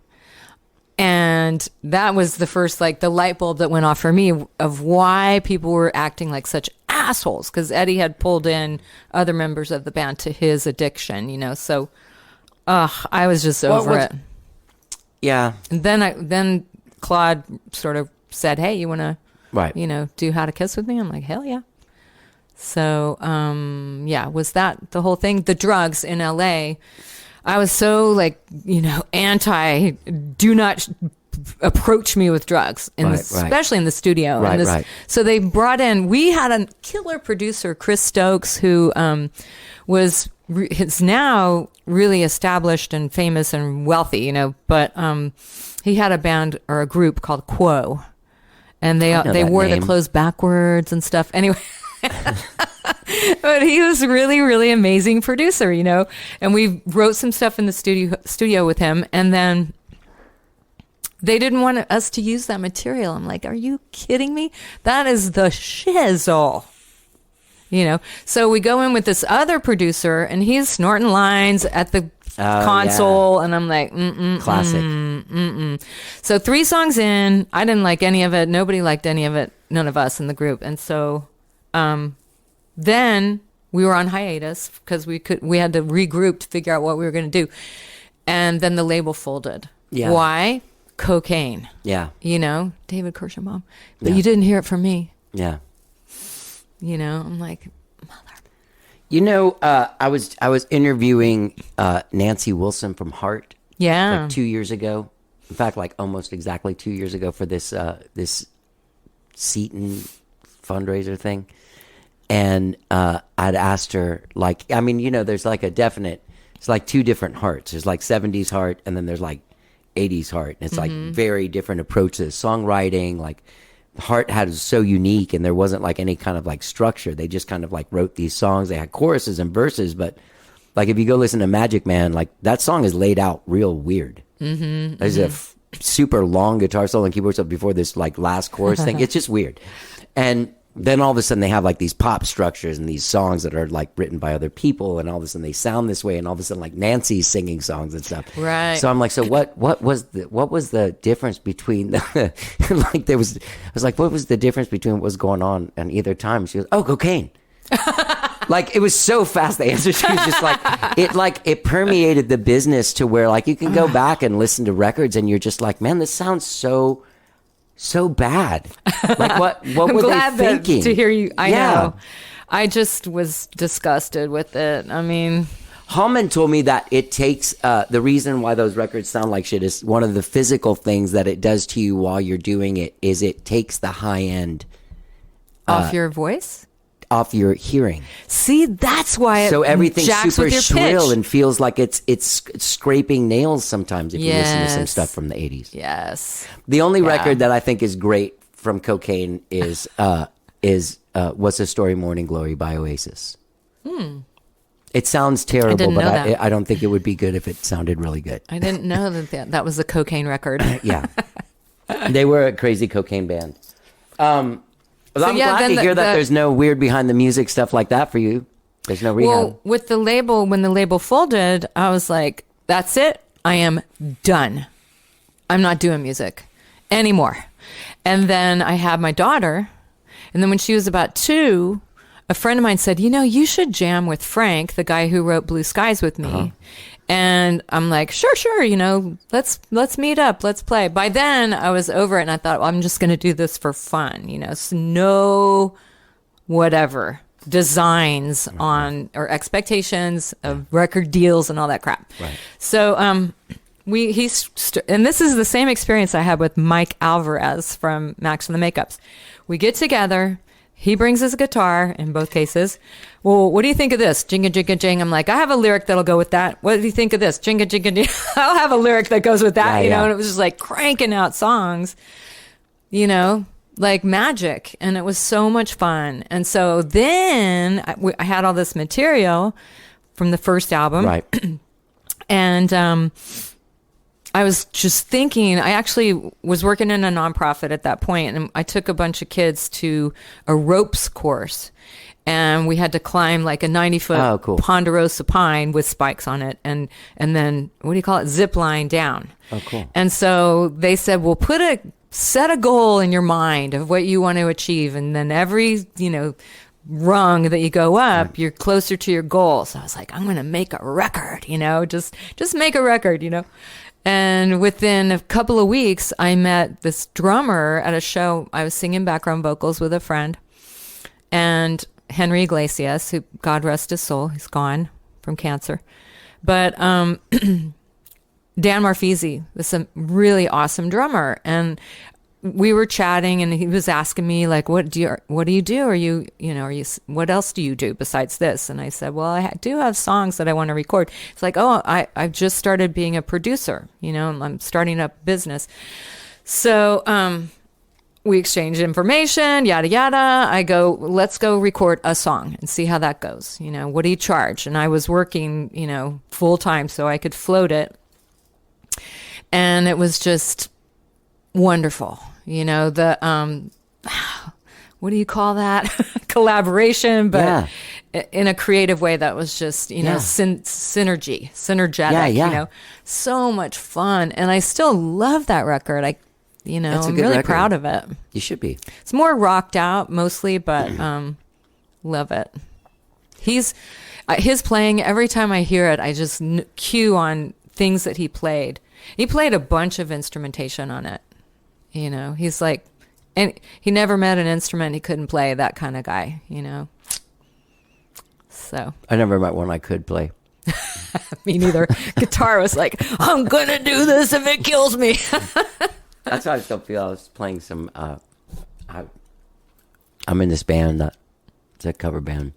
S5: and that was the first, the light bulb that went off for me of why people were acting like such assholes, because Eddie had pulled in other members of the band to his addiction, so I was just over it.
S1: Yeah.
S5: And then Claude sort of said, hey, you want to do How to Kiss with me? I'm like, hell yeah. So was that the whole thing? The drugs in LA, I was so anti, do not approach me with drugs, especially in the studio.
S1: Right.
S5: So they brought in, we had a killer producer, Chris Stokes, who is now really established and famous and wealthy, but he had a band or a group called Quo, and they wore the clothes backwards and stuff. Anyway. But he was really, really amazing producer, and we wrote some stuff in the studio with him, and then they didn't want us to use that material. I'm like, are you kidding me? That is the shizzle. So we go in with this other producer, and he's snorting lines at the console, and I'm like,
S1: classic.
S5: So 3 songs in, I didn't like any of it. Nobody liked any of it. None of us in the group. And so then we were on hiatus because we had to regroup to figure out what we were going to do. And then the label folded. Yeah. Why? Cocaine.
S1: Yeah.
S5: David Kirschenbaum. But you didn't hear it from me.
S1: Yeah.
S5: I'm like, mother.
S1: I was interviewing Nancy Wilson from Heart.
S5: Yeah.
S1: 2 years ago. In fact, almost exactly 2 years ago for this Seton fundraiser thing. And I'd asked her, there's a definite, it's 2 different Hearts. There's 70s Heart, and then there's 80s Heart. And it's very different approaches. Songwriting, Heart was so unique, and there wasn't any kind of structure. They just kind of wrote these songs. They had choruses and verses, but if you go listen to Magic Man, that song is laid out real weird. Mm-hmm, there's a super long guitar solo and keyboard stuff before this last chorus thing. It's just weird. And then all of a sudden they have these pop structures and these songs that are written by other people, and all of a sudden they sound this way, and all of a sudden Nancy's singing songs and stuff.
S5: Right.
S1: So I'm like, so what was the difference between the I was like, what was the difference between what was going on either time? She goes, oh, cocaine. It was so fast. The answer, she was just it permeated the business to where you can go back and listen to records and you're just man, this sounds so bad. What
S5: I'm
S1: were
S5: glad
S1: they thinking?
S5: To hear you, I know. I just was disgusted with it. I mean,
S1: Hallman told me that it takes the reason why those records sound like shit is one of the physical things that it does to you while you're doing it is it takes the high end
S5: off your voice,
S1: off your hearing.
S5: See, that's why
S1: so everything's super shrill
S5: pitch.
S1: And feels like it's scraping nails sometimes if you listen to some stuff from the 80s.
S5: Yes.
S1: The only record that I think is great from Cocaine is What's a Story Morning Glory by Oasis. It sounds terrible, but I don't think it would be good if it sounded really good.
S5: I didn't know that was a Cocaine record.
S1: Yeah. They were a crazy cocaine band. I'm glad to hear that there's no weird behind the music stuff like that for you. There's no rehab.
S5: Well, with the label, when the label folded, I was like, that's it. I am done. I'm not doing music anymore. And then I had my daughter. And then when she was about 2, a friend of mine said, you should jam with Frank, the guy who wrote Blue Skies with me. And I'm like, sure, let's meet up, let's play. By then I was over it and I thought, well, I'm just going to do this for fun, so no whatever designs on or expectations of record deals and all that crap.
S1: Right.
S5: So and this is the same experience I had with Mike Alvarez from Max and the Makeups. We get together. He brings his guitar in both cases. Well, what do you think of this? Jinga, jinga, jing. I'm like, I have a lyric that'll go with that. What do you think of this? Jinga, jinga, jing. I'll have a lyric that goes with that, and it was just like cranking out songs, like magic. And it was so much fun. And so then I had all this material from the first album.
S1: Right.
S5: And I was just thinking, I actually was working in a nonprofit at that point, and I took a bunch of kids to a ropes course, and we had to climb like a 90-foot ponderosa pine with spikes on it, and then, what do you call it, zip line down.
S1: Oh, cool.
S5: And so they said, well, set a goal in your mind of what you want to achieve, and then every, rung that you go up, you're closer to your goal. So I was like, I'm going to make a record, just make a record, And within a couple of weeks, I met this drummer at a show. I was singing background vocals with a friend, and Henry Iglesias, who, God rest his soul, he's gone from cancer. But Dan Marfisi was a really awesome drummer, and we were chatting, and he was asking me, like, what do you do? What else do you do besides this? And I said, well, I do have songs that I want to record. It's like, I've just started being a producer, I'm starting up business. So, we exchanged information, yada, yada. I go, let's go record a song and see how that goes. What do you charge? And I was working, full time so I could float it. And it was just wonderful. The what do you call that? Collaboration, but in a creative way that was just, synergetic, so much fun. And I still love that record. I'm really
S1: record.
S5: Proud of it.
S1: You should be.
S5: It's more rocked out mostly, but love it. His playing, every time I hear it, I just cue on things that he played. He played a bunch of instrumentation on it. He's like, and he never met an instrument he couldn't play, that kind of guy, So.
S1: I never met one I could play.
S5: Me neither. Guitar was like, I'm going to do this if it kills me.
S1: That's how I still feel. I was playing some, I'm in this band, it's a cover band.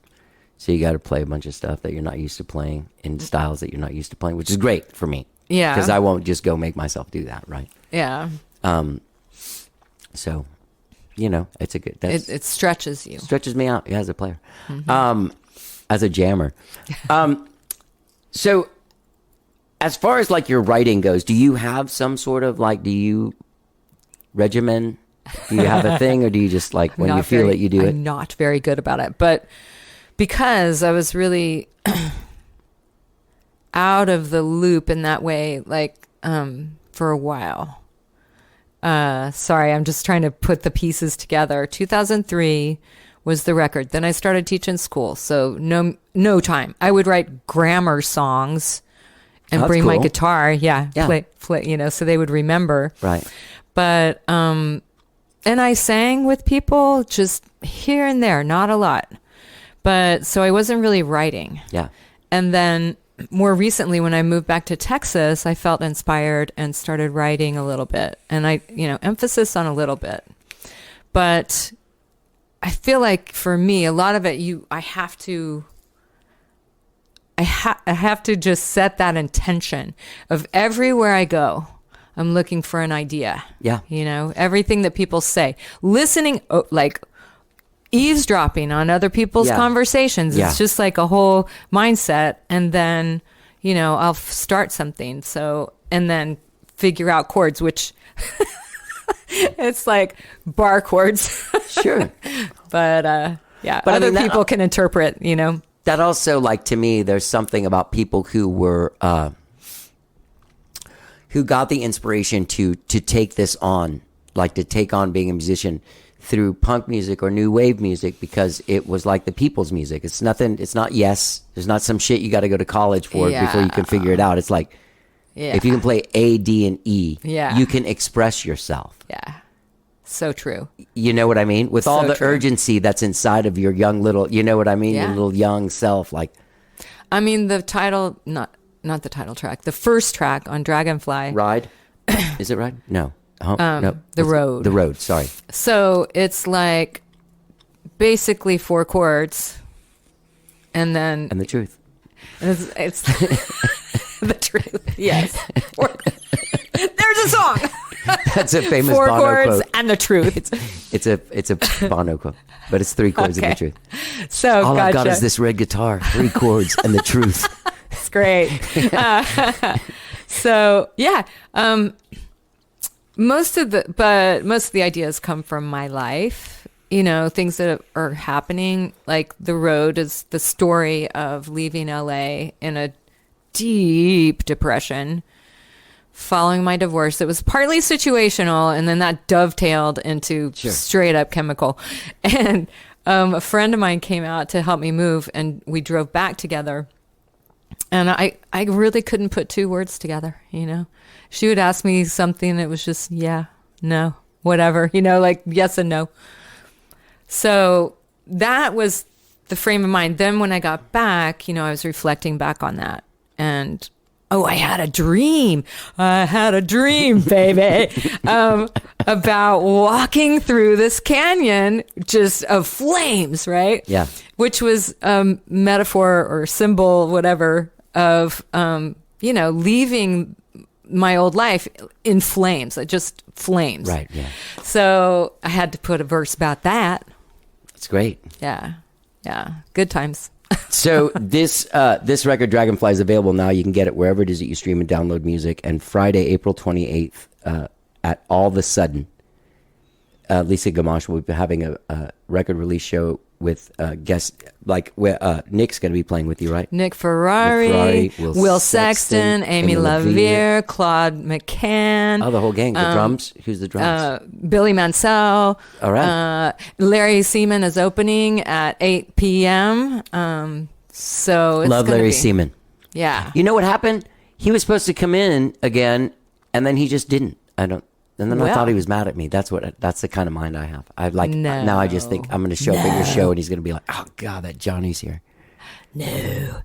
S1: So you got to play a bunch of stuff that you're not used to playing in styles that you're not used to playing, which is great for me.
S5: Yeah.
S1: Because I won't just go make myself do that, right?
S5: Yeah.
S1: So, it's a good.
S5: It stretches you.
S1: Stretches me out, as a player, as a jammer. So, as far as like your writing goes, do you have some sort of regimen? Do you have a thing, or do you just like when you feel it, you do it?
S5: I'm not very good about it, but because I was really out of the loop in that way, for a while. Sorry, I'm just trying to put the pieces together. 2003 was the record. Then I started teaching school, so no time. I would write grammar songs and bring my guitar. Play, so they would remember.
S1: Right.
S5: But and I sang with people just here and there, not a lot. But so I wasn't really writing.
S1: Yeah.
S5: And then more recently, when I moved back to Texas, I felt inspired and started writing a little bit. And I, emphasis on a little bit. But I feel like for me, a lot of it, I have to just set that intention of everywhere I go, I'm looking for an idea.
S1: Yeah.
S5: Everything that people say, listening, eavesdropping on other people's conversations.
S1: Yeah.
S5: It's just like a whole mindset. And then, I'll start something. So, and then figure out chords, which it's like bar chords.
S1: Sure.
S5: But other people can interpret,
S1: that also, like, to me, there's something about people who were who got the inspiration to take this on, like to take on being a musician through punk music or new wave music, because it was like the people's music. It's nothing. It's not there's not some shit you got to go to college for before you can figure it out. It's like if you can play A, D, and E, you can express yourself.
S5: Yeah. So true.
S1: You know what I mean? With all
S5: So
S1: the
S5: true.
S1: urgency that's inside of your young little, you know what I mean?
S5: Yeah.
S1: Your little young self. Like,
S5: I mean, the title, not the title track, the first track on Dragonfly.
S1: Ride? Is it Ride? No. No.
S5: The Road.
S1: The Road, sorry.
S5: So it's like basically 4 chords, and then
S1: And the truth.
S5: it's the truth. Yes. There's a song.
S1: That's a famous
S5: 4
S1: Bono
S5: chords
S1: quote.
S5: and the truth.
S1: It's a Bono quote, but it's 3 chords and the truth.
S5: So
S1: All I've got
S5: gotcha.
S1: is this red guitar, 3 chords and the truth.
S5: It's great. So yeah, most of the ideas come from my life. You know, things that are happening. Like The Road is the story of leaving LA in a deep depression following my divorce. It was partly situational, and then that dovetailed into straight up chemical. And a friend of mine came out to help me move, and we drove back together. And I really couldn't put 2 words together, you know. She would ask me something that was just, yeah, no, whatever, you know, like yes and no. So that was the frame of mind. Then when I got back, you know, I was reflecting back on that. And, I had a dream. I had a dream, baby, about walking through this canyon just of flames, right?
S1: Yeah.
S5: Which was metaphor or symbol, whatever, of, you know, leaving my old life in flames, just flames.
S1: Right, yeah.
S5: So I had to put a verse about that.
S1: It's great.
S5: Yeah. Yeah. Good times.
S1: So this record, Dragonfly, is available now. You can get it wherever it is that you stream and download music. And Friday, April 28th, at All the Sudden, Lisa Gamache will be having a record release show with guests, like where Nick's going to be playing with you, right?
S5: Nick Ferrari, Will Sexton, Amy LaVere, Claude McCann.
S1: Oh, the whole gang. The drums. Who's the drums?
S5: Billy Mansell.
S1: All right.
S5: Larry Seaman is opening at 8 p.m. So it's
S1: Love
S5: gonna
S1: Larry
S5: be-
S1: Seaman.
S5: Yeah.
S1: You know what happened? He was supposed to come in again, and then he just didn't. And then I
S5: Well.
S1: thought he was mad at me. That's the kind of mind I have. I like
S5: No.
S1: now. I just think I'm going to show up at your show, and he's going to be like, "Oh God, that Johnny's here."
S5: No.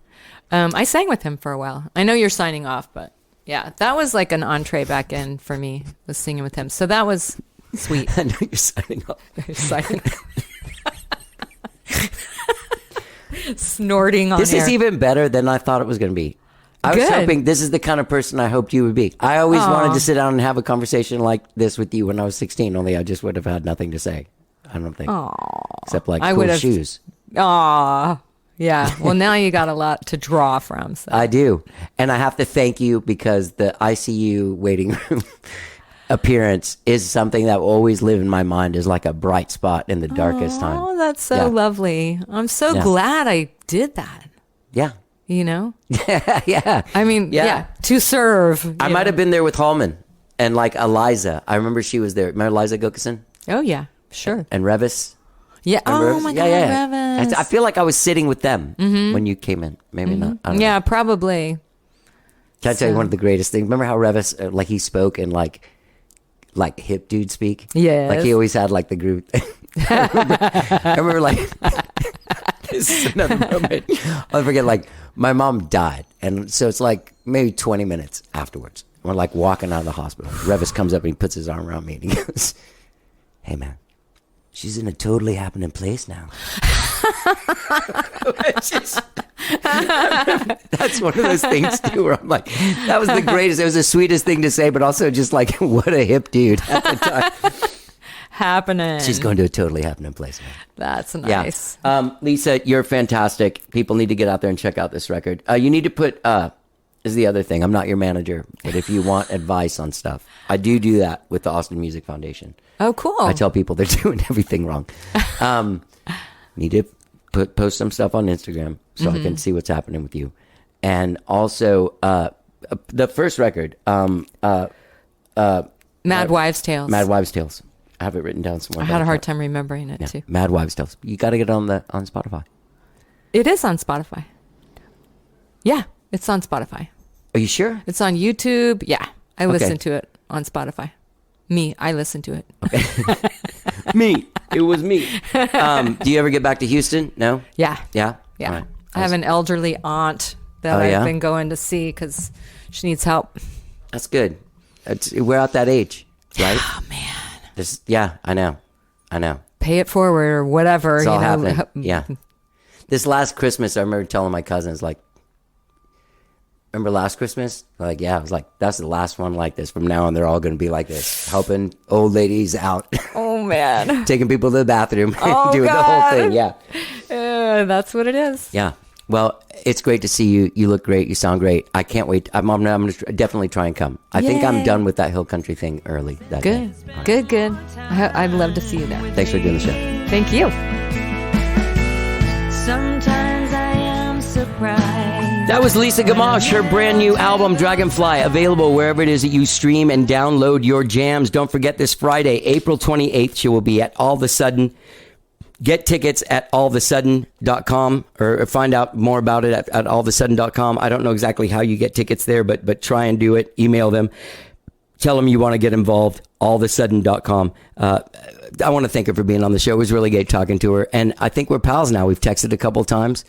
S5: I sang with him for a while. I know you're signing off, but yeah, that was like an entree back in for me, was singing with him. So that was sweet.
S1: I know you're signing off.
S5: Signing- Snorting on
S1: This
S5: air.
S1: is even better than I thought it was going to be. I was
S5: Good.
S1: hoping this is the kind of person I hoped you would be. I always wanted to sit down and have a conversation like this with you when I was 16, only I just would have had nothing to say. I don't think. Except like
S5: I
S1: cool
S5: would've-
S1: shoes.
S5: Aw. Yeah. Well, now you got a lot to draw from. So.
S1: I do. And I have to thank you because the ICU waiting room appearance is something that will always live in my mind as like a bright spot in the darkest time.
S5: Oh, that's so
S1: Yeah.
S5: lovely. I'm so
S1: Yeah.
S5: glad I did that.
S1: Yeah.
S5: You know?
S1: Yeah.
S5: I mean, yeah, to serve.
S1: I might have been there with Hallman and like Eliza. I remember she was there. Remember Eliza Gilkison
S5: Oh, yeah. Sure.
S1: and Revis?
S5: Yeah.
S1: Remember
S5: Oh,
S1: Revis?
S5: my God. Revis.
S1: I feel like I was sitting with them when you came in. Maybe not. I don't know.
S5: Yeah, probably.
S1: Can I tell you one of the greatest things? Remember how Revis, like he spoke in like hip dude speak?
S5: Yes.
S1: Like he always had like the group. I remember like, this is another moment. I'll forget, like my mom died. And so it's like maybe 20 minutes afterwards. We're like walking out of the hospital. Revis comes up and he puts his arm around me and he goes, "Hey man, she's in a totally happening place now." That's one of those things too where I'm like, that was the greatest. It was the sweetest thing to say, but also just like, what a hip dude at the time.
S5: Happening.
S1: She's going to a totally happening place now.
S5: That's nice.
S1: Yeah. Lisa, you're fantastic. People need to get out there and check out this record. You need to put, is the other thing. I'm not your manager, but if you want advice on stuff, I do that with the Austin Music Foundation.
S5: Oh, cool.
S1: I tell people they're doing everything wrong. Need to post some stuff on Instagram, so I can see what's happening with you. And also, the first record,
S5: Mad Wives' Tales.
S1: Mad Wives' Tales. I have it written down somewhere.
S5: I had a hard time remembering it,
S1: Yeah,
S5: too.
S1: Mad Wives' Tales. You got to get it on Spotify.
S5: It is on Spotify. Yeah, it's on Spotify.
S1: Are you sure?
S5: It's on YouTube. Yeah, I listen to it on Spotify. I listen to it.
S1: Me. It was me. Do you ever get back to Houston? No?
S5: Yeah.
S1: Yeah?
S5: Yeah.
S1: All right.
S5: I have an elderly aunt that
S1: Oh,
S5: I've
S1: yeah?
S5: been going to see because she needs help.
S1: That's good. We're at that age, right?
S5: Oh, man.
S1: Yeah, I know.
S5: Pay it forward or whatever.
S1: It's all
S5: you know.
S1: happening. Yeah. This last Christmas, I remember telling my cousins, like, remember last Christmas? Like, yeah, I was like, that's the last one like this. From now on, they're all going to be like this, helping old ladies out,
S5: Oh, man.
S1: taking people to the bathroom,
S5: Oh,
S1: doing the whole
S5: God.
S1: thing. Yeah.
S5: That's what it is.
S1: Yeah. Well, it's great to see you. You look great. You sound great. I can't wait. I'm going to definitely try and come. I think I'm
S5: Yay.
S1: done with that hill country thing early. That
S5: Good.
S1: day.
S5: Good. I'd love to see you there.
S1: Thanks for doing the show.
S5: Thank you.
S4: Sometimes I am surprised.
S1: That was Lisa Gamache, her brand new album, Dragonfly, available wherever it is that you stream and download your jams. Don't forget this Friday, April 28th, she will be at All of a Sudden. Get tickets at allofasudden.com or find out more about it at allofasudden.com. I don't know exactly how you get tickets there, but try and do it. Email them. Tell them you want to get involved. Allofasudden.com. I want to thank her for being on the show. It was really great talking to her. And I think we're pals now. We've texted a couple times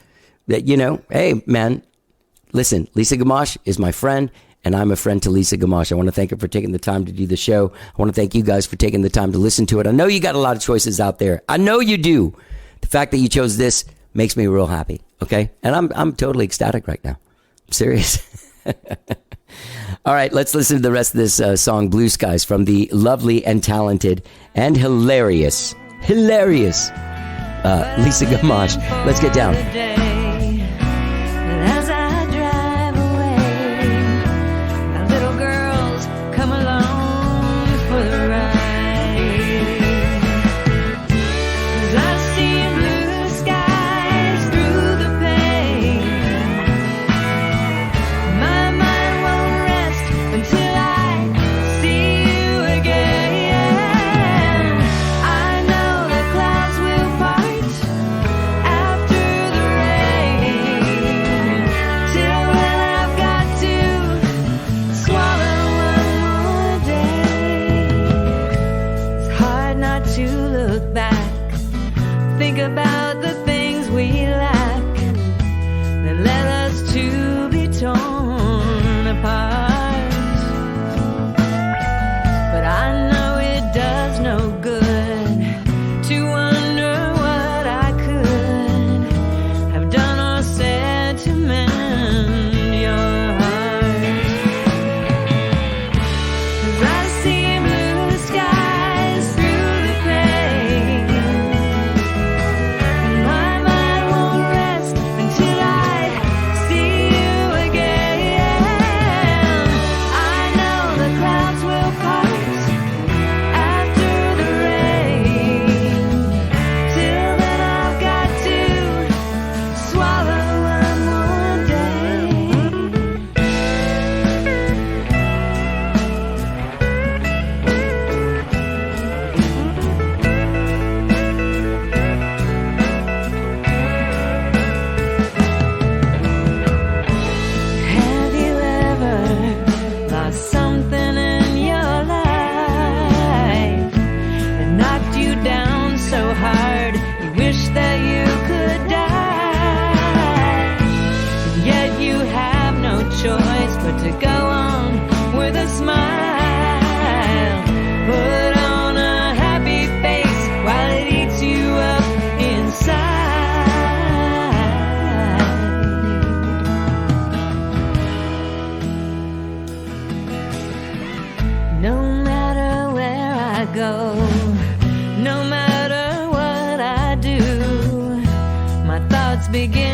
S1: that, hey, man, listen, Lisa Gamache is my friend, and I'm a friend to Lisa Gamache. I want to thank her for taking the time to do the show. I want to thank you guys for taking the time to listen to it. I know you got a lot of choices out there. I know you do. The fact that you chose this makes me real happy, okay? And I'm totally ecstatic right now. I'm serious. All right, let's listen to the rest of this song, Blue Skies, from the lovely and talented and hilarious Lisa Gamache. Let's get down.
S4: As I drive away, my little girls come along for the ride. 'Cause I've seen blue skies through the pain. My mind won't rest until I see you again. I know the clouds will part after the rain. Till then I've got to swallow one more day. It's hard not to look back, think about the things we lack that led us to be torn apart. But I know it does no good to wonder what I could have done or said to mend your heart. 'Cause I see blue skies through the pain. My mind won't rest until I see you again. I know the clouds will part after the rain. Till then I've got to swallow one more day. Have you ever lost something in your life that knocked you down so hard you wish that you could die? And yet you have no choice but to go on with a smile. Put on a happy face while it eats you up inside. No matter where I go, no matter what I do, my thoughts begin